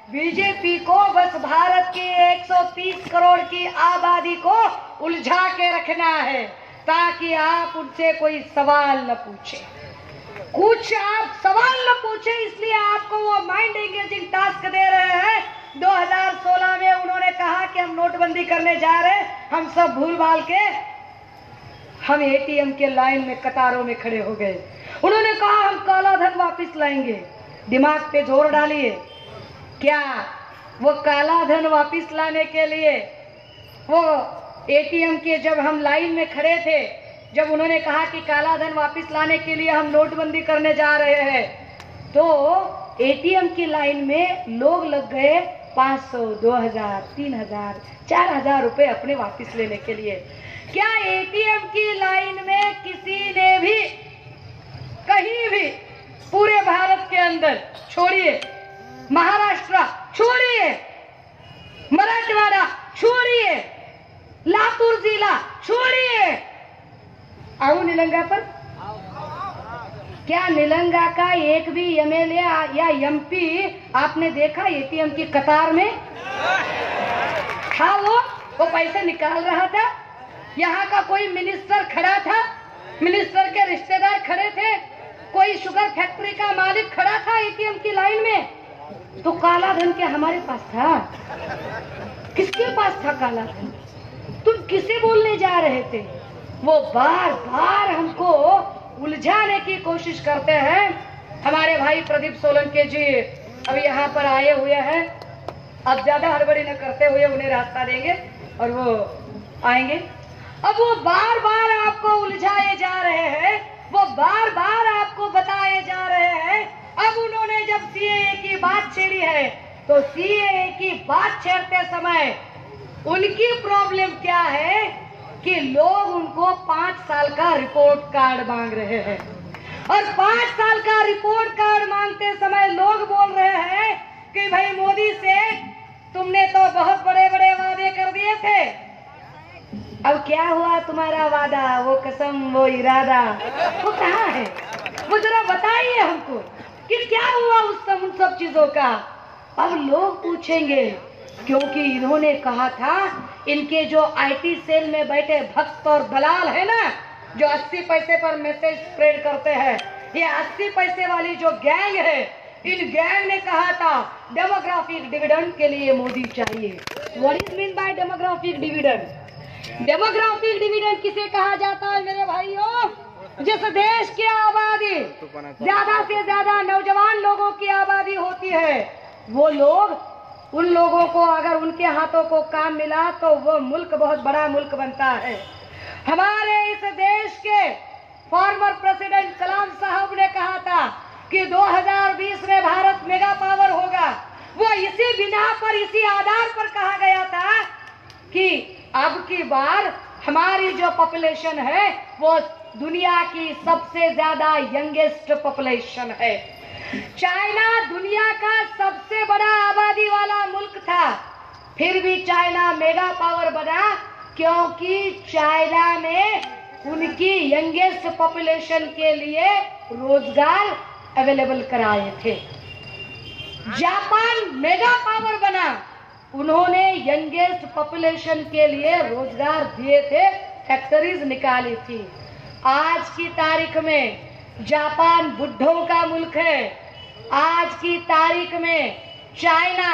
बीजेपी को बस भारत की 130 करोड़ की आबादी को उलझा के रखना है ताकि आप उनसे कोई सवाल न पूछे, कुछ आप सवाल न पूछे। इसलिए आपको वो माइंड एंगेजिंग टास्क दे रहे हैं। 2016 में उन्होंने कहा कि हम नोटबंदी करने जा रहे, हम सब भूल भाल के हम एटीएम के लाइन में कतारों में खड़े हो गए। उन्होंने कहा हम काला धन वापस लाएंगे। दिमाग पे जोर डालिए, क्या वो काला धन वापस लाने के लिए वो एटीएम के जब हम लाइन में खड़े थे, जब उन्होंने कहा कि काला धन वापस लाने के लिए हम नोटबंदी करने जा रहे हैं, तो एटीएम की लाइन में लोग लग गए 500, 2000, 3000, 4000 रुपए अपने वापस लेने के लिए। क्या एटीएम की लाइन में किसी ने भी कहीं भी पूरे भारत के अंदर, छोड़िए महाराष्ट्र, छोड़िए मराठवाड़ा, छोड़िए लातूर जिला, छोड़िए आओ निलंगा पर, क्या निलंगा का एक भी एमएलए या एमपी आपने देखा एटीएम की कतार में? हाँ, वो पैसे निकाल रहा था। यहाँ का कोई मिनिस्टर खड़ा था, मिनिस्टर के रिश्तेदार खड़े थे, कोई शुगर फैक्ट्री का मालिक खड़ा था एटीएम की लाइन में। तो काला धन क्या हमारे पास था? किसके पास था काला धन? तुम किसे बोलने जा रहे थे? वो बार बार हमको उलझाने की कोशिश करते हैं। हमारे भाई प्रदीप सोलंकी जी अभी यहाँ पर आए हुए हैं। अब ज्यादा हड़बड़ी न करते हुए उन्हें रास्ता देंगे और वो आएंगे। अब वो बार बार आपको उलझाए जा रहे हैं, वो बार बार आपको बताए जा रहे हैं। अब उन्होंने जब सीएए की बात छेड़ी है, तो सीएए की बात छेड़ते समय उनकी प्रॉब्लम क्या है कि लोग उनको 5 साल का रिपोर्ट कार्ड मांग रहे हैं, और 5 साल का रिपोर्ट कार्ड मांगते समय लोग बोल रहे हैं कि भाई मोदी से तुमने तो बहुत बड़े बड़े वादे कर दिए थे, अब क्या हुआ तुम्हारा वादा, वो कसम, वो इरादा, वो कहाँ है? वो जरा बताइए हमको कि क्या हुआ उन सब चीजों का। अब लोग पूछेंगे, क्योंकि इन्होंने कहा था इनके जो आईटी सेल में बैठे भक्त और दलाल है ना, जो 80 पैसे पर मैसेज स्प्रेड करते हैं, ये 80 पैसे वाली जो गैंग है, इन गैंग ने कहा था डेमोग्राफिक डिविडेंड के लिए मोदी चाहिए। What is mean by demographic dividend? Demographic dividend किसे कहा जाता है मेरे भाइयों? जिस देश की आबादी ज्यादा से ज्यादा नौजवान लोगों की आबादी होती है, वो लोग, उन लोगों को अगर उनके हाथों को काम मिला तो वो मुल्क बहुत बड़ा मुल्क बनता है। हमारे इस देश के फॉर्मर प्रेसिडेंट कलाम साहब ने कहा था कि 2020 में भारत मेगा पावर होगा। वो इसी बिना पर, इसी आधार पर कहा गया था कि अब की बार हमारी जो पॉपुलेशन है वो दुनिया की सबसे ज्यादा यंगेस्ट पॉपुलेशन है। चाइना दुनिया का सबसे बड़ा आबादी वाला मुल्क था, फिर भी चाइना मेगा पावर बना क्योंकि चाइना ने उनकी यंगेस्ट पॉपुलेशन के लिए रोजगार अवेलेबल कराए थे। जापान मेगा पावर बना, उन्होंने यंगेस्ट पॉपुलेशन के लिए रोजगार दिए थे, फैक्ट्रीज निकाली थी। आज की तारीख में जापान बुड्ढों का मुल्क है। आज की तारीख में चाइना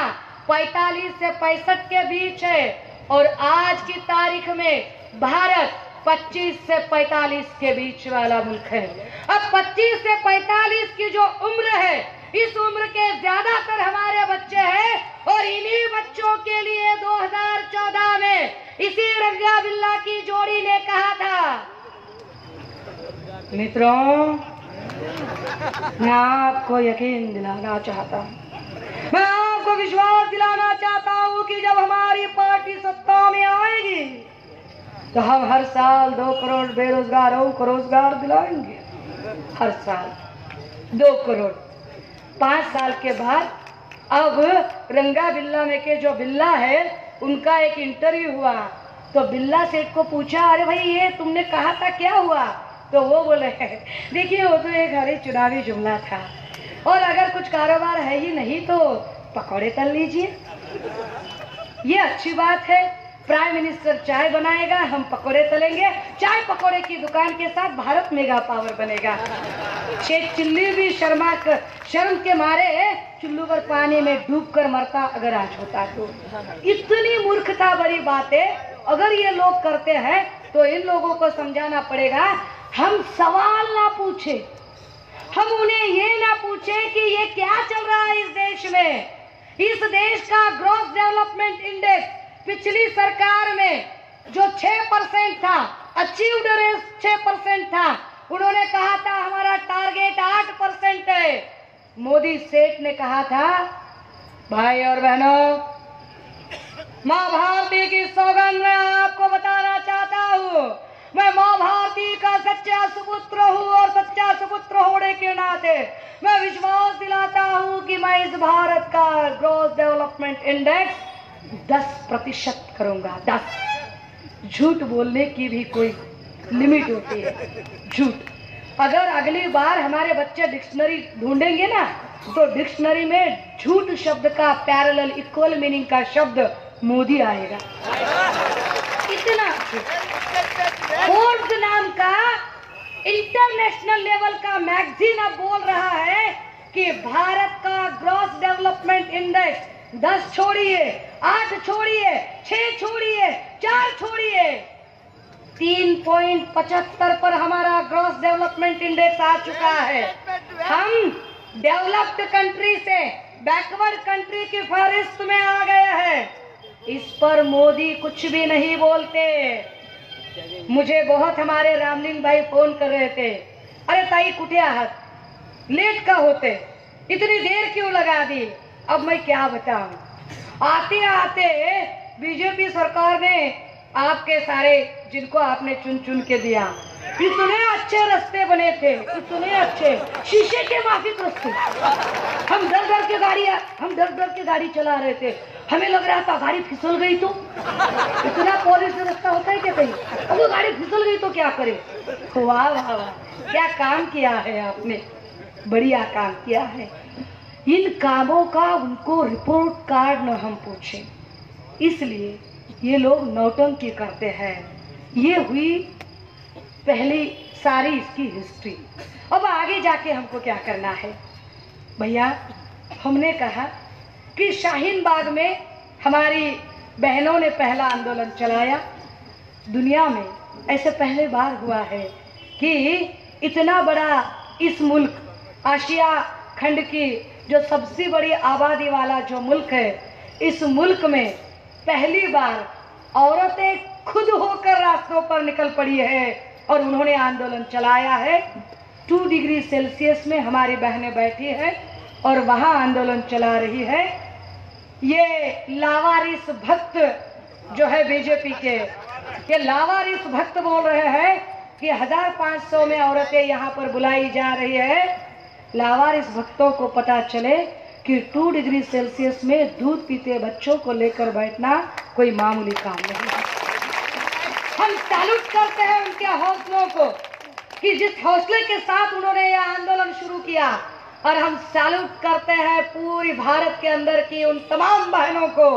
45 से 65 के बीच है, और आज की तारीख में भारत 25 से 45 के बीच वाला मुल्क है। अब 25 से 45 की जो उम्र है, इस उम्र के ज्यादातर हमारे बच्चे हैं, और इन्हीं बच्चों के लिए 2014 में इसी रंगा बिल्ला की जोड़ी ने कहा था, मित्रों मैं आपको यकीन दिलाना चाहता हूँ, मैं आपको विश्वास दिलाना चाहता हूँ कि जब हमारी पार्टी सत्ता में आएगी तो हम हर साल 2 करोड़ बेरोजगारों को रोजगार दिलाएंगे। हर साल 2 करोड़। 5 साल के बाद अब रंगा बिल्ला में के जो बिल्ला है उनका एक इंटरव्यू हुआ, तो बिल्ला सेठ को पूछा, अरे भाई ये तुमने कहा था क्या हुआ? तो वो बोले, देखिए वो तो एक हरी चुनावी जुमला था, और अगर कुछ कारोबार है ही नहीं तो पकौड़े तल लीजिए। ये अच्छी बात है, प्राइम मिनिस्टर चाय बनाएगा, हम पकोड़े तलेंगे, चाय पकोड़े की दुकान के साथ भारत मेगा पावर बनेगा। शेख चिल्ली भी शर्म के मारे चुल्लू पर पानी में डूबकर मरता अगर आज होता तो। इतनी मूर्खता बड़ी बात है। अगर ये लोग करते हैं तो इन लोगों को समझाना पड़ेगा। हम सवाल ना पूछे, हम उन्हें ये ना पूछे कि ये क्या चल रहा है इस देश में। इस देश का ग्रोथ डेवलपमेंट इंडेक्स पिछली सरकार में जो 6% था, अचीव्ड रेट 6% था, उन्होंने कहा था हमारा टारगेट 8% है। मोदी सेठ ने कहा था, भाई और बहनों, माँ भारती की सौगंध मैं आपको बताना चाहता हूँ, मैं माँ भारती का सच्चा सुपुत्र हूँ और सच्चा सुपुत्र होने के नाते मैं विश्वास दिलाता हूँ कि मैं इस भारत का ग्रोथ डेवलपमेंट इंडेक्स 10% करूंगा। 10। झूठ बोलने की भी कोई लिमिट होती है। झूठ अगर अगली बार हमारे बच्चे डिक्शनरी ढूंढेंगे ना, तो डिक्शनरी में झूठ शब्द का पैरेलल इक्वल मीनिंग का शब्द मोदी आएगा। इतना फोर्ब्स नाम का इंटरनेशनल लेवल का मैगजीन अब बोल रहा है कि भारत का ग्रॉस डेवलपमेंट इंडेक्स 10 छोड़िए, 8 छोड़िए, 6 छोड़िए, 4 छोड़िए, 3.75 पर हमारा ग्रॉस डेवलपमेंट इंडेक्स आ चुका है। हम डेवलप्ड कंट्री से बैकवर्ड कंट्री की फहरिस्त में आ गए हैं। इस पर मोदी कुछ भी नहीं बोलते। मुझे बहुत हमारे रामलिंग भाई फोन कर रहे थे, अरे ताई कुटिया हाथ लेट का होते, इतनी देर क्यों लगा दी। अब मैं क्या बताऊं, आते आते बीजेपी सरकार ने आपके सारे जिनको आपने चुन चुन के दिया, इतने अच्छे रास्ते बने थे, इतने अच्छे शीशे के माफिक रास्ते। हम डर डर के गाड़ी चला रहे थे, हमें लग रहा था गाड़ी फिसल गई तो, इतना पॉलिश रास्ता होता है क्या कहीं, अब गाड़ी फिसल गई तो क्या करे। वाह वाह वाह, क्या काम किया है आपने, बढ़िया काम किया है। इन कामों का उनको रिपोर्ट कार्ड न हम पूछें, इसलिए ये लोग नौटंकी करते हैं। ये हुई पहली सारी इसकी हिस्ट्री। अब आगे जाके हमको क्या करना है भैया। हमने कहा कि शाहीन बाग में हमारी बहनों ने पहला आंदोलन चलाया। दुनिया में ऐसे पहले बार हुआ है कि इतना बड़ा इस मुल्क, आशिया खंड की जो सबसे बड़ी आबादी वाला जो मुल्क है, इस मुल्क में पहली बार औरतें खुद होकर रास्तों पर निकल पड़ी है और उन्होंने आंदोलन चलाया है। 2 डिग्री सेल्सियस में हमारी बहनें बैठी है और वहां आंदोलन चला रही है। ये लावारिस भक्त जो है बीजेपी के, ये लावारिस भक्त बोल रहे हैं कि 1500 में औरतें यहाँ पर बुलाई जा रही है। लावारिस भक्तों को पता चले कि 2 डिग्री सेल्सियस में दूध पीते बच्चों को लेकर बैठना कोई मामूली काम नहीं है। हम सैल्यूट करते हैं उनके हौसलों को कि जिस हौसले के साथ उन्होंने यह आंदोलन शुरू किया, और हम सैल्यूट करते हैं पूरी भारत के अंदर की उन तमाम बहनों को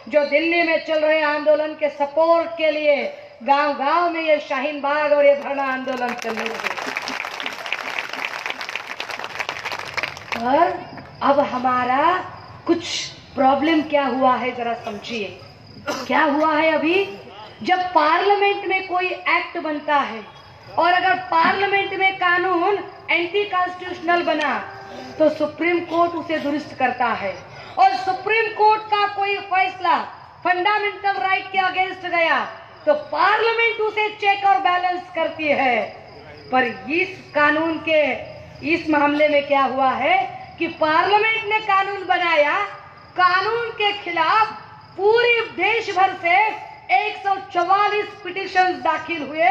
जो दिल्ली में चल रहे आंदोलन के सपोर्ट के लिए गांव-गांव में ये शाहीन बाग और ये धरना आंदोलन चल रहे हैं। और अब हमारा कुछ प्रॉब्लम क्या हुआ है जरा समझिए। क्या हुआ है अभी, जब पार्लियामेंट में कोई एक्ट बनता है और अगर पार्लियामेंट में कानून एंटी कॉन्स्टिट्यूशनल बना तो सुप्रीम कोर्ट उसे दुरुस्त करता है, और सुप्रीम कोर्ट का कोई फैसला फंडामेंटल राइट के अगेंस्ट गया तो पार्लियामेंट उसे चेक और बैलेंस करती है। पर इस कानून के इस मामले में क्या हुआ है कि पार्लियामेंट ने कानून बनाया, कानून के खिलाफ पूरे देश भर से 144 पिटीशन दाखिल हुए।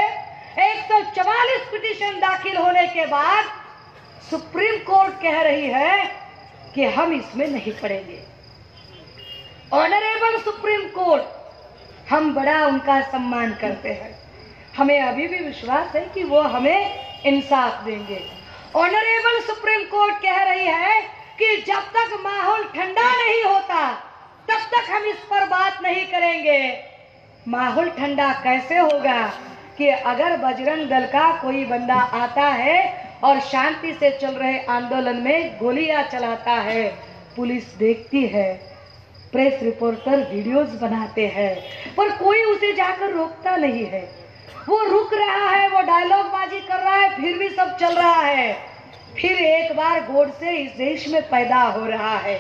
144 पिटीशन दाखिल होने के बाद सुप्रीम कोर्ट कह रही है कि हम इसमें नहीं पड़ेंगे। ऑनरेबल सुप्रीम कोर्ट, हम बड़ा उनका सम्मान करते हैं, हमें अभी भी विश्वास है कि वो हमें इंसाफ देंगे। ऑनरेबल सुप्रीम कोर्ट कह रही है कि जब तक माहौल ठंडा नहीं होता तब तक हम इस पर बात नहीं करेंगे। माहौल ठंडा कैसे होगा कि अगर बजरंग दल का कोई बंदा आता है और शांति से चल रहे आंदोलन में गोलियां चलाता है, पुलिस देखती है, प्रेस रिपोर्टर वीडियोस बनाते हैं, पर कोई उसे जाकर रोकता नहीं है। वो रुक रहा है, वो डायलॉग बाजी कर रहा है, फिर भी सब चल रहा है। फिर एक बार गोडसे इस देश में पैदा हो रहा है।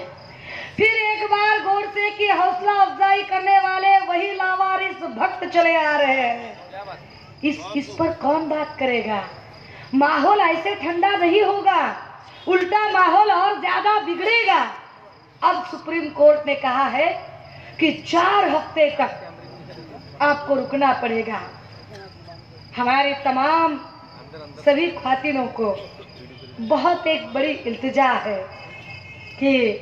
फिर एक बार गोडसे की हौसला अफजाई करने वाले वही लावारिस भक्त चले आ रहे हैं। इस पर कौन बात करेगा? माहौल ऐसे ठंडा नहीं होगा, उल्टा माहौल और ज्यादा बिगड़ेगा। अब सुप्रीम कोर्ट ने कहा है कि 4 हफ्ते तक आपको रुकना पड़ेगा। हमारे तमाम सभी ख्वातीनों को बहुत एक बड़ी इल्तिजा है कि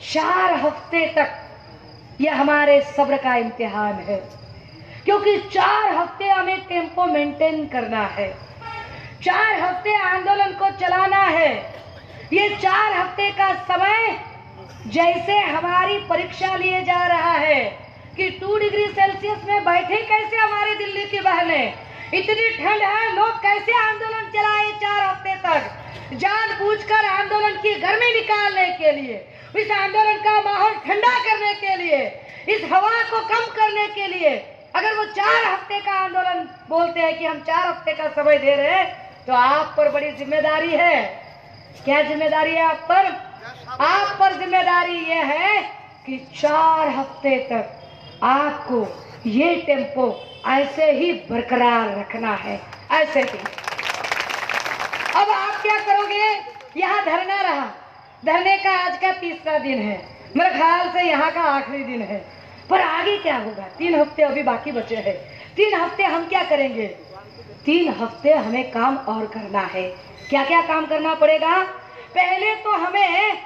4 हफ्ते तक यह हमारे सब्र का इम्तिहान है, क्योंकि 4 हफ्ते हमें टेम्पो मेंटेन करना है, 4 हफ्ते आंदोलन को चलाना है। ये 4 हफ्ते का समय जैसे हमारी परीक्षा लिए जा रहा है कि 2 डिग्री सेल्सियस में बैठे कैसे हमारी दिल्ली की बहनें, इतनी ठंड है, लोग कैसे आंदोलन चलाए 4 हफ्ते तक, जानबूझकर आंदोलन की गर्मी निकालने के लिए, इस आंदोलन का माहौल ठंडा करने के लिए, इस हवा को कम करने के लिए। अगर वो 4 हफ्ते का आंदोलन बोलते हैं कि हम 4 हफ्ते का समय दे रहे हैं, तो आप पर बड़ी जिम्मेदारी है। क्या जिम्मेदारी है आप पर? आप पर जिम्मेदारी ये है कि 4 हफ्ते तक आपको ये टेम्पो ऐसे ही बरकरार रखना है, ऐसे ही। अब आप क्या करोगे? यहाँ धरना रहा, धरने का आज का 3रा दिन है, मेरे ख्याल से यहाँ का आखिरी दिन है, पर आगे क्या होगा? 3 हफ्ते अभी बाकी बचे हैं। 3 हफ्ते हम क्या करेंगे? 3 हफ्ते हमें काम और करना है। क्या क्या काम करना पड़ेगा? पहले तो हमें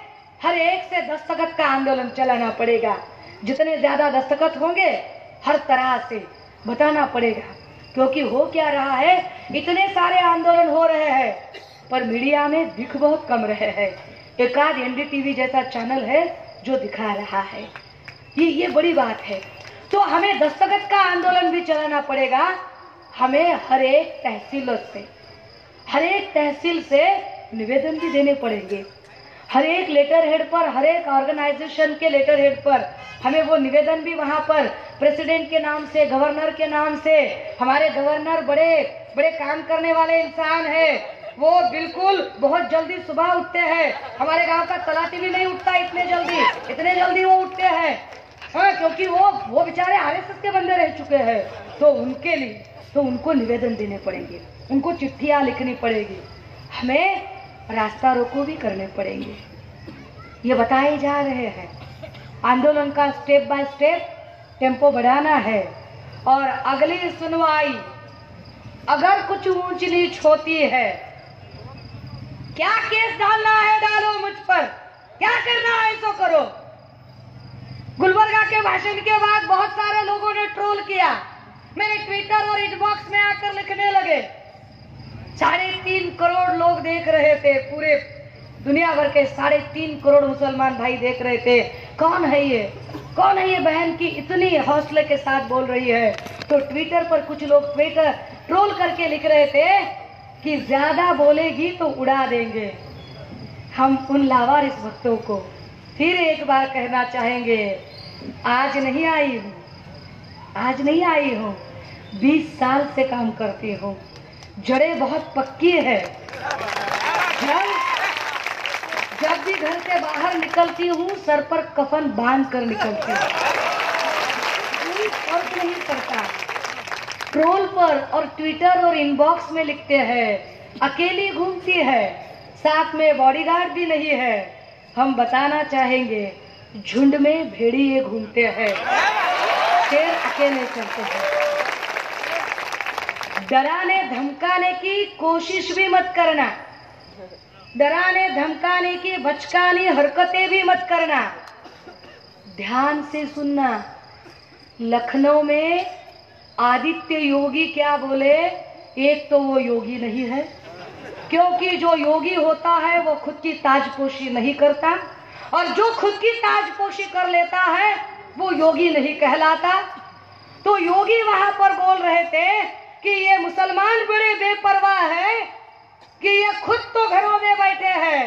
हर एक से दस्तखत का आंदोलन चलाना पड़ेगा। जितने ज्यादा दस्तखत होंगे हर तरह से बताना पड़ेगा, क्योंकि हो क्या रहा है, इतने सारे आंदोलन हो रहे हैं पर मीडिया में दिख बहुत कम रहे हैं। एक आध एनडीटीवी जैसा चैनल है जो दिखा रहा है, ये बड़ी बात है। तो हमें दस्तखत का आंदोलन भी चलाना पड़ेगा। हमें हर एक तहसील से निवेदन भी देने पड़ेंगे। हर एक लेटर हेड पर, हर एक ऑर्गेनाइजेशन के लेटर हेड पर हमें वो निवेदन भी वहाँ पर प्रेसिडेंट के नाम से, गवर्नर के नाम से, हमारे गवर्नर बड़े बड़े काम करने वाले इंसान है, वो बिल्कुल बहुत जल्दी सुबह उठते हैं। हमारे गांव का तलाटी भी नहीं उठता इतने जल्दी वो उठते हैं। हाँ, क्योंकि वो बेचारे आरएसएस के बंदे रह चुके हैं। तो उनके लिए तो उनको निवेदन देने पड़ेंगे, उनको चिट्ठियाँ लिखनी पड़ेगी, हमें रास्ता रोको भी करने पड़ेंगे। ये बताए जा रहे हैं आंदोलन का स्टेप बाय स्टेप टेम्पो बढ़ाना है। और अगली सुनवाई अगर कुछ ऊंच नीच होती है, क्या केस डालना है डालो, मुझ पर क्या करना है सो करो। गुलबर्गा के भाषण के बाद बहुत सारे लोगों ने ट्रोल किया, मेरे ट्विटर और इनबॉक्स में आकर लिखने लगे। 3.5 करोड़ लोग देख रहे थे, पूरे दुनिया भर के 3.5 करोड़ मुसलमान भाई देख रहे थे। कौन है ये बहन की इतनी हौसले के साथ बोल रही है? तो ट्विटर पर कुछ लोग ट्रोल करके लिख रहे थे कि ज्यादा बोलेगी तो उड़ा देंगे। हम उन लावारिस भक्तों को फिर एक बार कहना चाहेंगे, आज नहीं आई हूँ, 20 साल से काम करती हूँ, जड़ें बहुत पक्की है। जब भी घर से बाहर निकलती हूँ सर पर कफन बांध कर निकलती हूँ, कोई फर्क नहीं पड़ता। ट्रोल पर और ट्विटर और इनबॉक्स में लिखते हैं, अकेली घूमती है, साथ में बॉडीगार्ड भी नहीं है। हम बताना चाहेंगे, झुंड में भेड़िए घूमते हैं, शेर अकेले चलते हैं। डराने धमकाने की कोशिश भी मत करना, डराने धमकाने की भचकानी हरकतें भी मत करना। ध्यान से सुनना। लखनऊ में आदित्य योगी क्या बोले? एक तो वो योगी नहीं है, क्योंकि जो योगी होता है वो खुद की ताजपोशी नहीं करता, और जो खुद की ताजपोशी कर लेता है वो योगी नहीं कहलाता। तो योगी वहां पर बोल रहे थे कि ये मुसलमान बड़े बेपरवाह है कि ये खुद तो घरों में बैठे हैं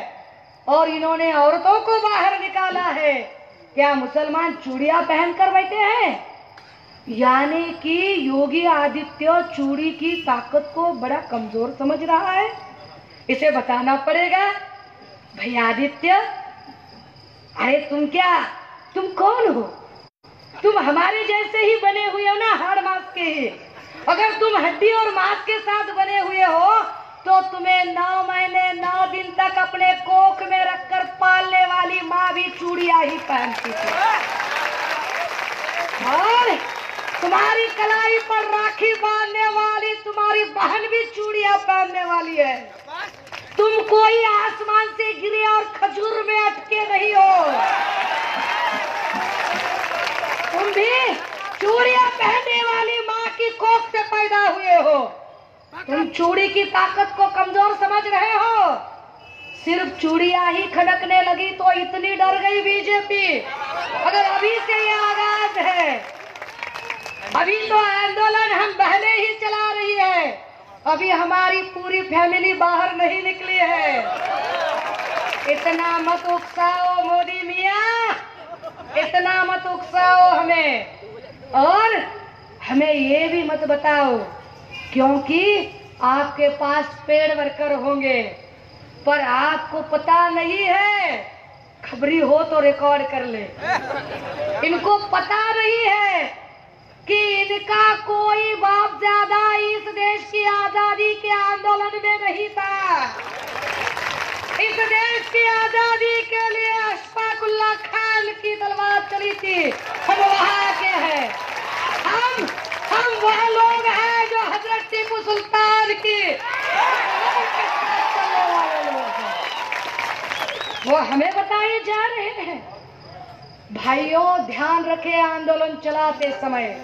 और इन्होंने औरतों को बाहर निकाला है। क्या मुसलमान चूड़ियां पहनकर बैठे हैं? यानी कि योगी आदित्य चूड़ी की ताकत को बड़ा कमजोर समझ रहा है। इसे बताना पड़ेगा, भाई आदित्य, अरे तुम कौन हो? तुम हमारे जैसे ही बने हुए हो ना, हाड़ मांस के ही। अगर तुम हड्डी और मांस के साथ बने हुए हो तो तुम्हें 9 महीने 9 दिन तक अपने कोख में रखकर पालने वाली माँ भी चूड़ियां ही पहनती थी, और तुम्हारी कलाई पर राखी बांधने वाली तुम्हारी बहन भी चूड़ियां पहनने वाली है। तुम कोई आसमान से गिरे और खजूर में अटके नहीं हो, तुम भी चूड़ियां पहनने वाली माँ की कोख से पैदा हुए हो। तुम चूड़ी की ताकत को कमजोर समझ रहे हो। सिर्फ चूड़ियां ही खड़कने लगी तो इतनी डर गई बीजेपी। अगर अभी से ये आगाज है, अभी तो आंदोलन हम पहले ही चला रही है, अभी हमारी पूरी फैमिली बाहर नहीं निकली है। इतना मत उकसाओ मोदी मियाँ, इतना मत उकसाओ हमें, और हमें ये भी मत बताओ, क्योंकि आपके पास पेड वर्कर होंगे पर आपको पता नहीं है। खबरी हो तो रिकॉर्ड कर ले। इनको पता नहीं है कि इनका कोई बाप ज्यादा इस देश की आजादी के आंदोलन में नहीं था। इस देश की आजादी के लिए अशफाक उल्लाह खान की तलवार चली थी। हम वहाँ के हैं, हम वह लोग हैं जो हजरत टीपू सुल्तान की चलने वाले लोग हैं, वो हमें बताए जा रहे हैं। भाइयों, ध्यान रखे, आंदोलन चलाते समय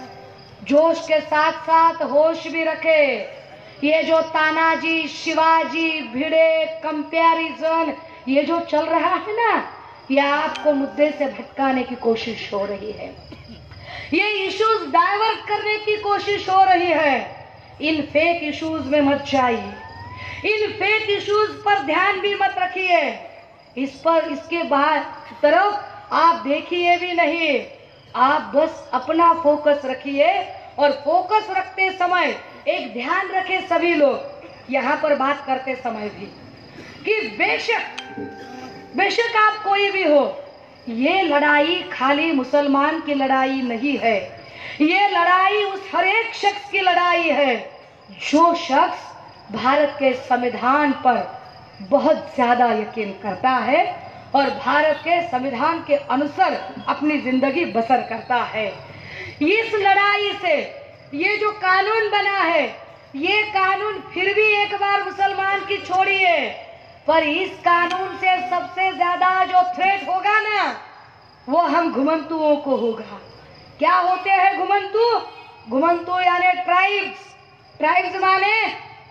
जोश के साथ साथ होश भी रखे। ये जो तानाजी, शिवाजी, भिड़े, कंपैरिजन ये जो चल रहा है ना, ये आपको मुद्दे से भटकाने की कोशिश हो रही है। ये इश्यूज डाइवर्ट करने की कोशिश हो रही है। इन फेक इश्यूज में मत जाइए, इन फेक इश्यूज पर ध्यान भी मत रखिए। इसके बाद तरफ आप देखिए भी नहीं, आप बस अपना फोकस रखिए। और फोकस रखते समय एक ध्यान रखे सभी लोग यहाँ पर बात करते समय भी, कि बेशक आप कोई भी हो, ये लड़ाई खाली मुसलमान की लड़ाई नहीं है, ये लड़ाई उस हर एक शख्स की लड़ाई है जो शख्स भारत के संविधान पर बहुत ज्यादा यकीन करता है और भारत के संविधान के अनुसार अपनी जिंदगी बसर करता है। इस लड़ाई से ये जो कानून बना है, ये कानून फिर भी एक बार मुसलमान की छोड़िए, पर इस कानून से सबसे ज्यादा जो थ्रेट होगा ना, वो हम घुमंतुओं को होगा। क्या होते हैं घुमंतु? घुमंतु यानी ट्राइब्स माने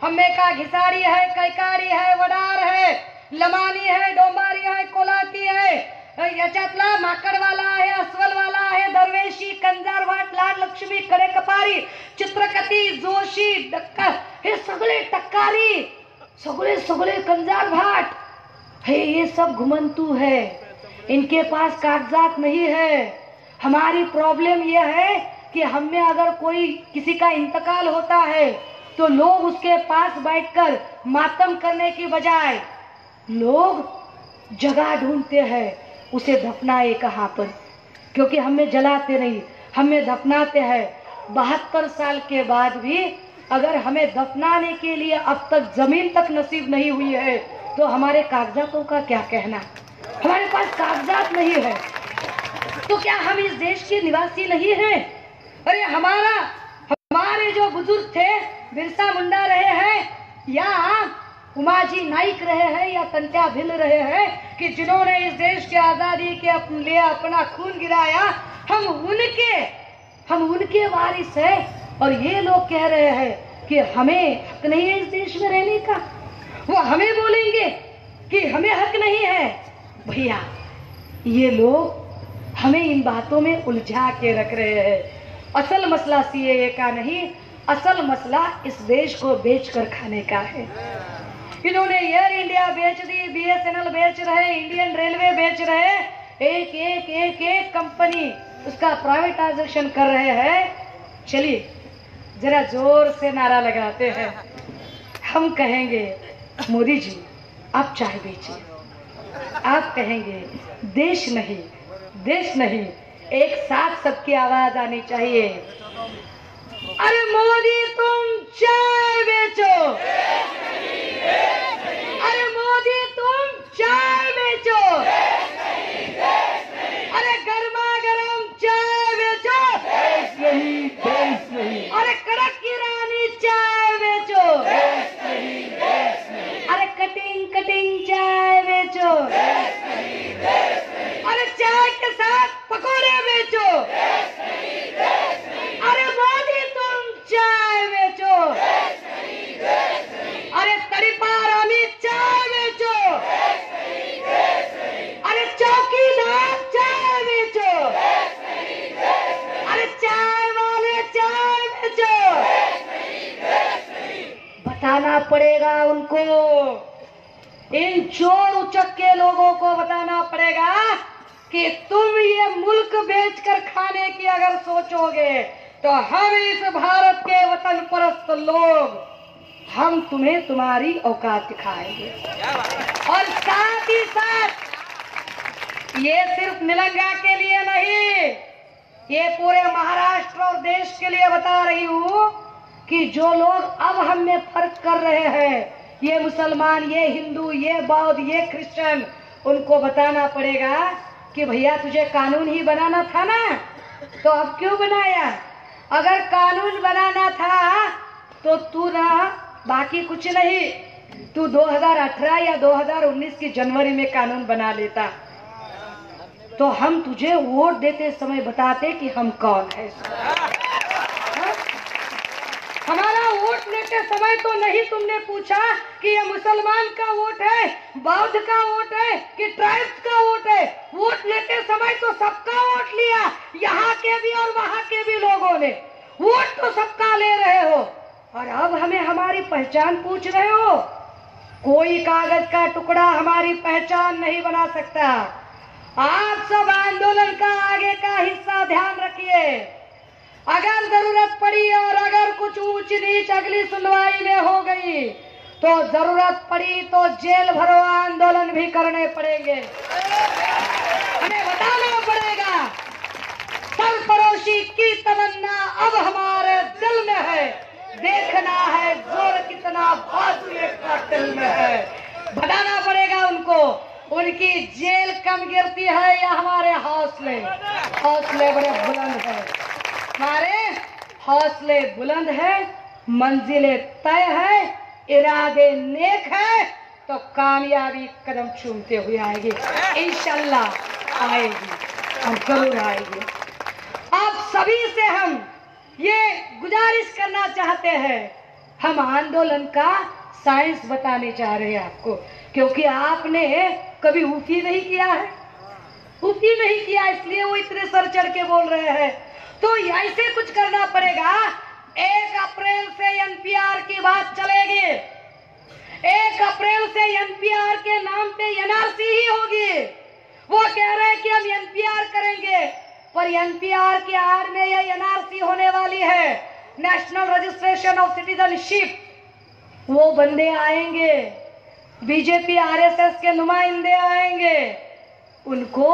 हमें का घिसाड़ी है, कैकाड़ी है, वडार है, लमानी है, डोंबारी है, कोलाटी है, यचतला, माकड़ वाला है, असवल वाला है, दरवेशी, कंजार भाट, लाड लक्ष्मी, खड़े कपारी, चित्रकती, जोशी, डक्का, हे सगळे टक्कारी, सगळे कंजार भाट है, ये सब घुमंतु है। इनके पास कागजात नहीं है। हमारी प्रॉब्लम ये है कि हमें अगर कोई किसी का इंतकाल होता है तो लोग उसके पास बैठकर मातम करने की बजाय लोग जगह ढूंढते हैं उसे दफनाए कहाँ पर, क्योंकि हमें जलाते नहीं, हमें दफनाते हैं। 72 साल के बाद भी अगर हमें दफनाने के लिए अब तक जमीन तक नसीब नहीं हुई है तो हमारे कागजातों का क्या कहना। हमारे पास कागजात नहीं है तो क्या हम इस देश के निवासी नहीं हैं? अरे हमारे जो बुजुर्ग थे, बिरसा मुंडा रहे हैं या उमाजी नाइक रहे हैं या तंत्या भिल रहे हैं, कि जिन्होंने इस देश की आजादी के लिए अपना खून गिराया, हम उनके वारिस हैं। और ये लोग कह रहे हैं कि हमें हक नहीं है इस देश में रहने का। वो हमें बोलेंगे कि हमें हक नहीं है। भैया, ये लोग हमें इन बातों में उलझा के रख रहे हैं। असल मसला सीएए का नहीं, असल मसला इस देश को बेचकर खाने का है। इन्होंने एयर इंडिया बेच दी, बीएसएनएल बेच रहे, इंडियन रेलवे बेच रहे, एक एक एक एक कंपनी उसका प्राइवेटाइजेशन कर रहे हैं। चलिए जरा जोर से नारा लगाते हैं, हम कहेंगे मोदी जी आप चाय बेचिए, आप कहेंगे देश नहीं, देश नहीं, एक साथ सबकी आवाज आनी चाहिए। अरे मोदी तुम चाय बेचो, अरे मोदी तुम चाय बेचो, अरे गर्मा गर्म चाय बेचो, देश नहीं, देश नहीं, अरे कड़क की रानी चाय बेचो, देश नहीं, देश नहीं, अरे कटिंग कटिंग चाय बेचो, देश नहीं, देश नहीं, अरे चाय के साथ पकोड़े बेचो, देश नहीं, देश नहीं, अरे मोदी तुम चाय बेचो, देश नहीं, देश नहीं, अरे तड़ीपा रानी चाय बेचो, देश नहीं, देश नहीं, अरे चौकीदार चाय बेचो, देश नहीं, देश नहीं, अरे चाय वाले चाय बेचो। देश नहीं, देश नहीं, बताना पड़ेगा उनको, इन चोर उचक के लोगों को बताना पड़ेगा कि तुम ये मुल्क बेचकर खाने की अगर सोचोगे तो हम इस भारत के वतन परस्त लोग, हम तुम्हें तुम्हारी औकात दिखाएंगे। और साथ ही साथ ये सिर्फ निलंगा के लिए नहीं, ये पूरे महाराष्ट्र और देश के लिए बता रही हूँ कि जो लोग अब हम में फर्क कर रहे हैं, ये मुसलमान, ये हिंदू, ये बौद्ध, ये क्रिश्चियन, उनको बताना पड़ेगा कि भैया तुझे कानून ही बनाना था ना, तो अब क्यों बनाया? अगर कानून बनाना था तो तू ना, बाकी कुछ नहीं, तू 2018 या 2019 की जनवरी में कानून बना लेता तो हम तुझे वोट देते समय बताते कि हम कौन है। हाँ? हमारा वोट लेते समय तो नहीं तुमने पूछा कि ये मुसलमान का वोट है, बौद्ध का वोट है कि ट्राइब्स का वोट है। वोट लेते समय तो सबका वोट लिया, यहाँ के भी और वहाँ के भी लोगों ने वोट तो सबका ले रहे हो, और अब हमें हमारी पहचान पूछ रहे हो। कोई कागज का टुकड़ा हमारी पहचान नहीं बना सकता। आप सब आंदोलन का आगे का हिस्सा ध्यान रखिए। अगर जरूरत पड़ी और अगर कुछ ऊंच नीच अगली सुनवाई में हो गई तो जरूरत पड़ी तो जेल भरो आंदोलन भी करने पड़ेंगे। हमें बताना पड़ेगा, सरफरोशी की तमन्ना अब हमारे दिल में है, देखना है जोर कितना फासले का दिल में है। बताना पड़ेगा उनको, उनकी जेल कम गिरती है या हमारे हौसले? हौसले बड़े बुलंद हैं, हमारे हौसले बुलंद है, मंजिलें तय है, इरादे नेक है, तो कामयाबी कदम चूमते हुए आएगी, इंशाल्लाह आएगी और जरूर आएगी। आप सभी से हम ये गुजारिश करना चाहते हैं, हम आंदोलन का साइंस बताने चाह रहे हैं आपको, क्योंकि आपने कभी ऊफी नहीं किया है, ऊफी नहीं किया, इसलिए वो इतने सर चढ़ के बोल रहे हैं। तो ऐसे कुछ करना पड़ेगा। 1 अप्रैल से एनपीआर की बात चलेगी, 1 अप्रैल से एनपीआर के नाम पे एनआरसी ही होगी। वो कह रहे हैं कि हम एनपीआर करेंगे, पर एनपीआर के आड़ में यह एनआरसी होने वाली है, नेशनल रजिस्ट्रेशन ऑफ सिटीजनशिप। वो बंदे आएंगे, बीजेपी आरएसएस के नुमाइंदे आएंगे, उनको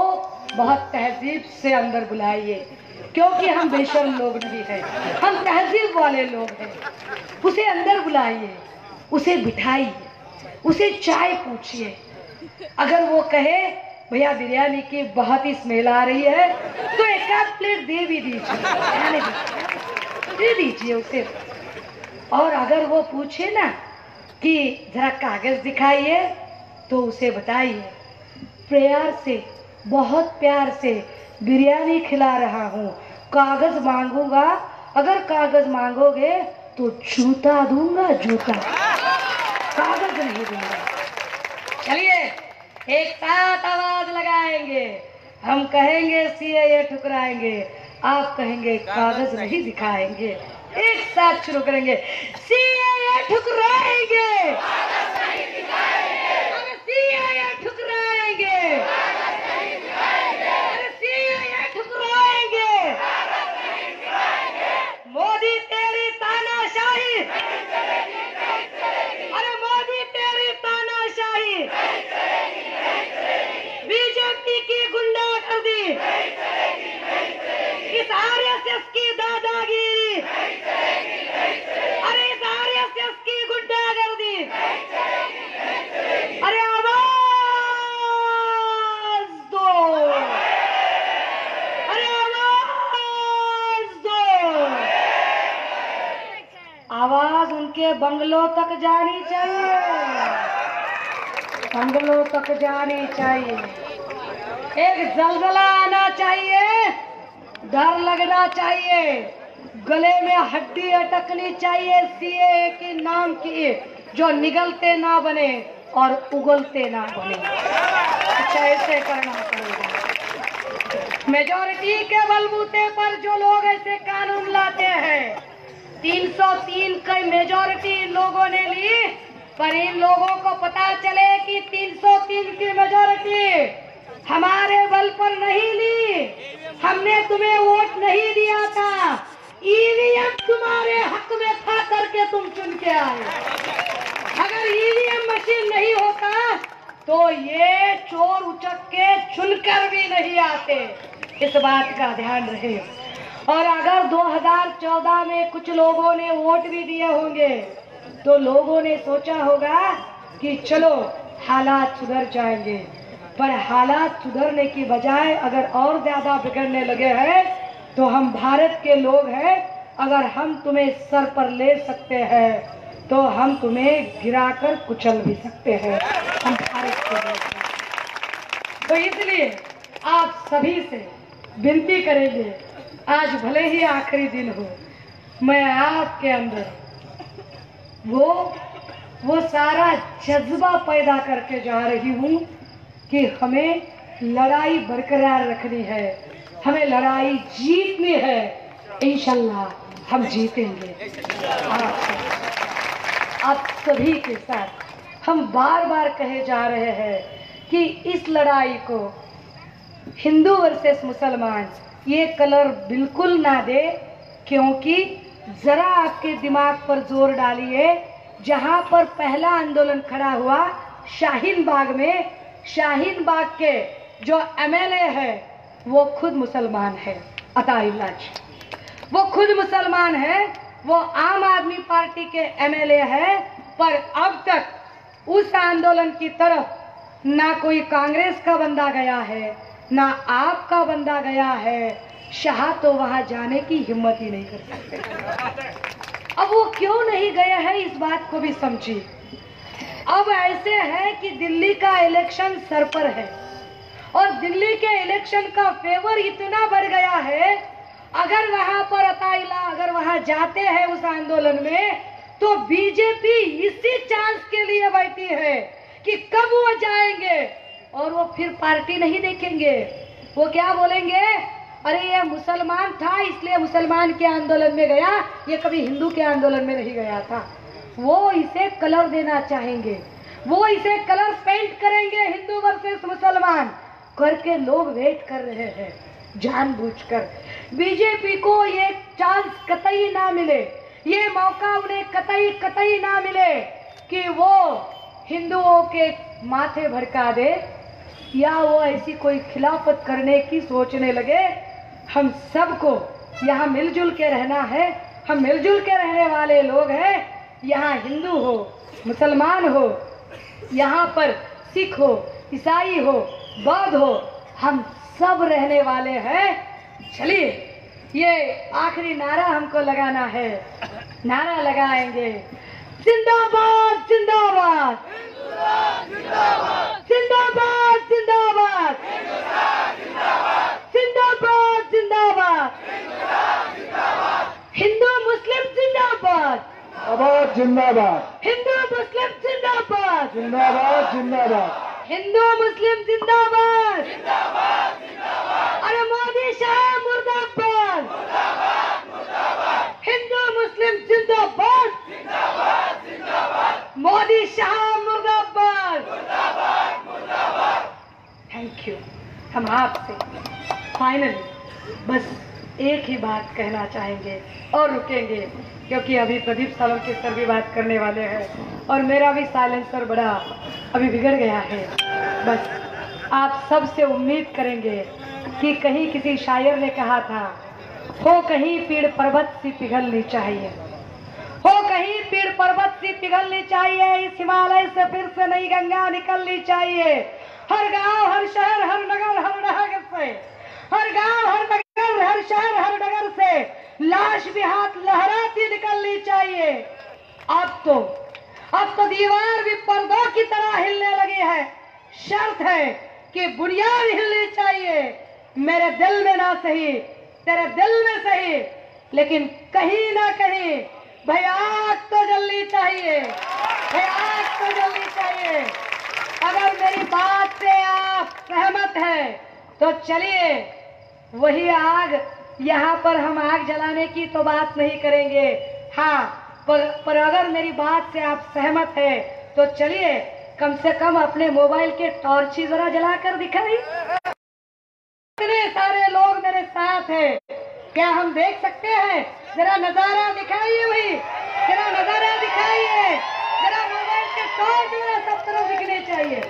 बहुत तहजीब से अंदर बुलाइए, क्योंकि हम बेशर्म लोग नहीं हैं, हम तहजीब वाले लोग हैं। उसे अंदर बुलाइए, उसे बिठाइए, उसे चाय पूछिए। अगर वो कहे भैया बिरयानी की बहुत ही स्मेल आ रही है, तो 1 आध प्लेट दे भी दीजिए, दे दीजिए उसे। और अगर वो पूछे ना कि जरा कागज दिखाइए, तो उसे बताइए प्यार से, बहुत प्यार से बिरयानी खिला रहा हूँ, कागज मांगूंगा, अगर कागज मांगोगे तो जूता दूंगा, जूता, कागज नहीं दूंगा। चलिए एक साथ आवाज लगाएंगे, हम कहेंगे सीएए ठुकराएंगे, आप कहेंगे कागज नहीं दिखाएंगे। एक साथ शुरू करेंगे, सीएए ठुकराएंगे, अरे सीएए ठुकराएंगे, अरे सीएए ठुकराएंगे, मोदी तेरी तानाशाही, अरे मोदी तेरी तानाशाही, बीजेपी की गुंडागर्दी, इस आरएसएस की दादागिरी, अरे इस आरएसएस की गुंडागर्दी, अरे आवाज दो, अरे आवाज दो, आवाज उनके बंगलों तक जानी चाहिए, बंगलों तक जानी चाहिए। एक जलजला आना चाहिए, डर लगना चाहिए, गले में हड्डी अटकनी चाहिए सीएए के नाम की, जो निगलते ना बने और उगलते ना बने। कुछ ऐसे करना पड़ेगा। मेजॉरिटी के बलबूते पर जो लोग ऐसे कानून लाते हैं, 303 की मेजॉरिटी इन लोगों ने ली, पर इन लोगों को पता चले कि 303 की मेजॉरिटी हमारे बल पर नहीं ली, हमने तुम्हें वोट नहीं दिया था, ईवीएम तुम्हारे हक में था करके तुम चुन के आए। अगर ईवीएम मशीन नहीं होता तो ये चोर उचक के चुनकर भी नहीं आते, इस बात का ध्यान रहे। और अगर 2014 में कुछ लोगों ने वोट भी दिए होंगे तो लोगों ने सोचा होगा कि चलो हालात सुधर जाएंगे, पर हालात सुधरने की बजाय अगर और ज्यादा बिगड़ने लगे हैं तो हम भारत के लोग हैं, अगर हम तुम्हें सर पर ले सकते हैं तो हम तुम्हें गिराकर कुचल भी सकते हैं, हम भारत के लोग हैं। तो इसलिए आप सभी से विनती करेंगे, आज भले ही आखिरी दिन हो, मैं आपके अंदर वो सारा जज्बा पैदा करके जा रही हूँ कि हमें लड़ाई बरकरार रखनी है, हमें लड़ाई जीतनी है, इंशाल्लाह हम जीतेंगे। आप सभी के साथ हम बार बार कहे जा रहे हैं कि इस लड़ाई को हिंदू वर्सेस मुसलमान ये कलर बिल्कुल ना दे, क्योंकि जरा आपके दिमाग पर जोर डालिए, जहां पर पहला आंदोलन खड़ा हुआ शाहीन बाग में, शाहीन बाग के जो एमएलए है वो खुद मुसलमान है, अताउल्लाह जी, वो खुद मुसलमान है, वो आम आदमी पार्टी के एमएलए है, पर अब तक उस आंदोलन की तरफ ना कोई कांग्रेस का बंदा गया है, ना आप का बंदा गया है, शाह तो वहां जाने की हिम्मत ही नहीं कर सकते। अब वो क्यों नहीं गया है इस बात को भी समझिए। अब ऐसे है कि दिल्ली का इलेक्शन सर पर है और दिल्ली के इलेक्शन का फेवर इतना बढ़ गया है, अगर वहां पर अताइला अगर वहां जाते हैं उस आंदोलन में तो बीजेपी इसी चांस के लिए बैठी है कि कब वो जाएंगे और वो फिर पार्टी नहीं देखेंगे। वो क्या बोलेंगे, अरे ये मुसलमान था इसलिए मुसलमान के आंदोलन में गया, ये कभी हिंदू के आंदोलन में नहीं गया था। वो इसे कलर देना चाहेंगे, वो इसे कलर पेंट करेंगे, हिंदू वर्सेस मुसलमान करके लोग वेट कर रहे हैं जानबूझकर। बीजेपी को ये चांस कतई ना मिले, ये मौका उन्हें कतई कतई ना मिले कि वो हिंदुओं के माथे भड़का दे या वो ऐसी कोई खिलाफत करने की सोचने लगे। हम सबको यहाँ मिलजुल के रहना है, हम मिलजुल के रहने वाले लोग हैं। यहाँ हिंदू हो, मुसलमान हो, यहाँ पर सिख हो, ईसाई हो, बौद्ध हो, हम सब रहने वाले हैं। चलिए ये आखिरी नारा हमको लगाना है, नारा लगाएंगे, जिंदाबाद जिंदाबाद जिंदाबाद जिंदाबाद जिंदाबाद जिंदाबाद, हिंदू मुस्लिम जिंदाबाद, आबाद जिंदाबाद, हिंदू मुस्लिम जिंदाबाद, जिंदाबाद जिंदाबाद, हिंदू मुस्लिम जिंदाबाद, अरे मोदी शाह मुर्दाबाद, फाइनली बस एक ही बात कहना चाहेंगे और रुकेंगे, क्योंकि अभी प्रदीप सालुंके सर भी बात करने वाले हैं और मेरा भी साइलेंसर बड़ा अभी बिगड़ गया है। बस आप सबसे उम्मीद करेंगे कि कहीं किसी शायर ने कहा था, हो कहीं पीड़ पर्वत सी पिघलनी चाहिए, हो कहीं पीड़ पर्वत सी पिघलनी चाहिए, इस हिमालय से फिर से नई गंगा निकलनी चाहिए। हर गांव, हर शहर, हर नगर, हर नगर से, हर गांव, हर नगर, हर शहर, हर नगर से लाश भी हाथ लहराती निकलनी चाहिए। अब तो दीवार भी पर्दों की तरह हिलने लगी है। शर्त है कि बुनियाद हिलनी चाहिए, मेरे दिल में ना सही, तेरे दिल में सही, लेकिन कहीं ना कहीं भाई आग तो जलनी चाहिए, भाई आग तो जलनी चाहिए। अगर मेरी बात से आप सहमत हैं तो चलिए वही आग, यहाँ पर हम आग जलाने की तो बात नहीं करेंगे, हाँ, पर अगर मेरी बात से आप सहमत हैं तो चलिए कम से कम अपने मोबाइल के टॉर्च ही जरा जलाकर दिखाइए। इतने सारे लोग मेरे साथ हैं, क्या हम देख सकते हैं? जरा नजारा दिखाइए भाई, जरा नजारा दिखाइए, जरा मोबाइल के टॉर्च जरा सब तरफ दिखने चाहिए।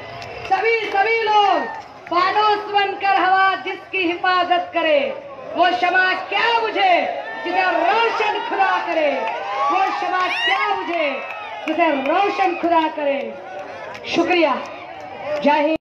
सभी लोग फानूस बनकर हवा जिसकी हिफाजत करे, वो शमा क्या बुझे जिसे रोशन खुदा करे, वो शमा क्या बुझे जिसे रोशन खुदा करे। शुक्रिया, जय हिंद।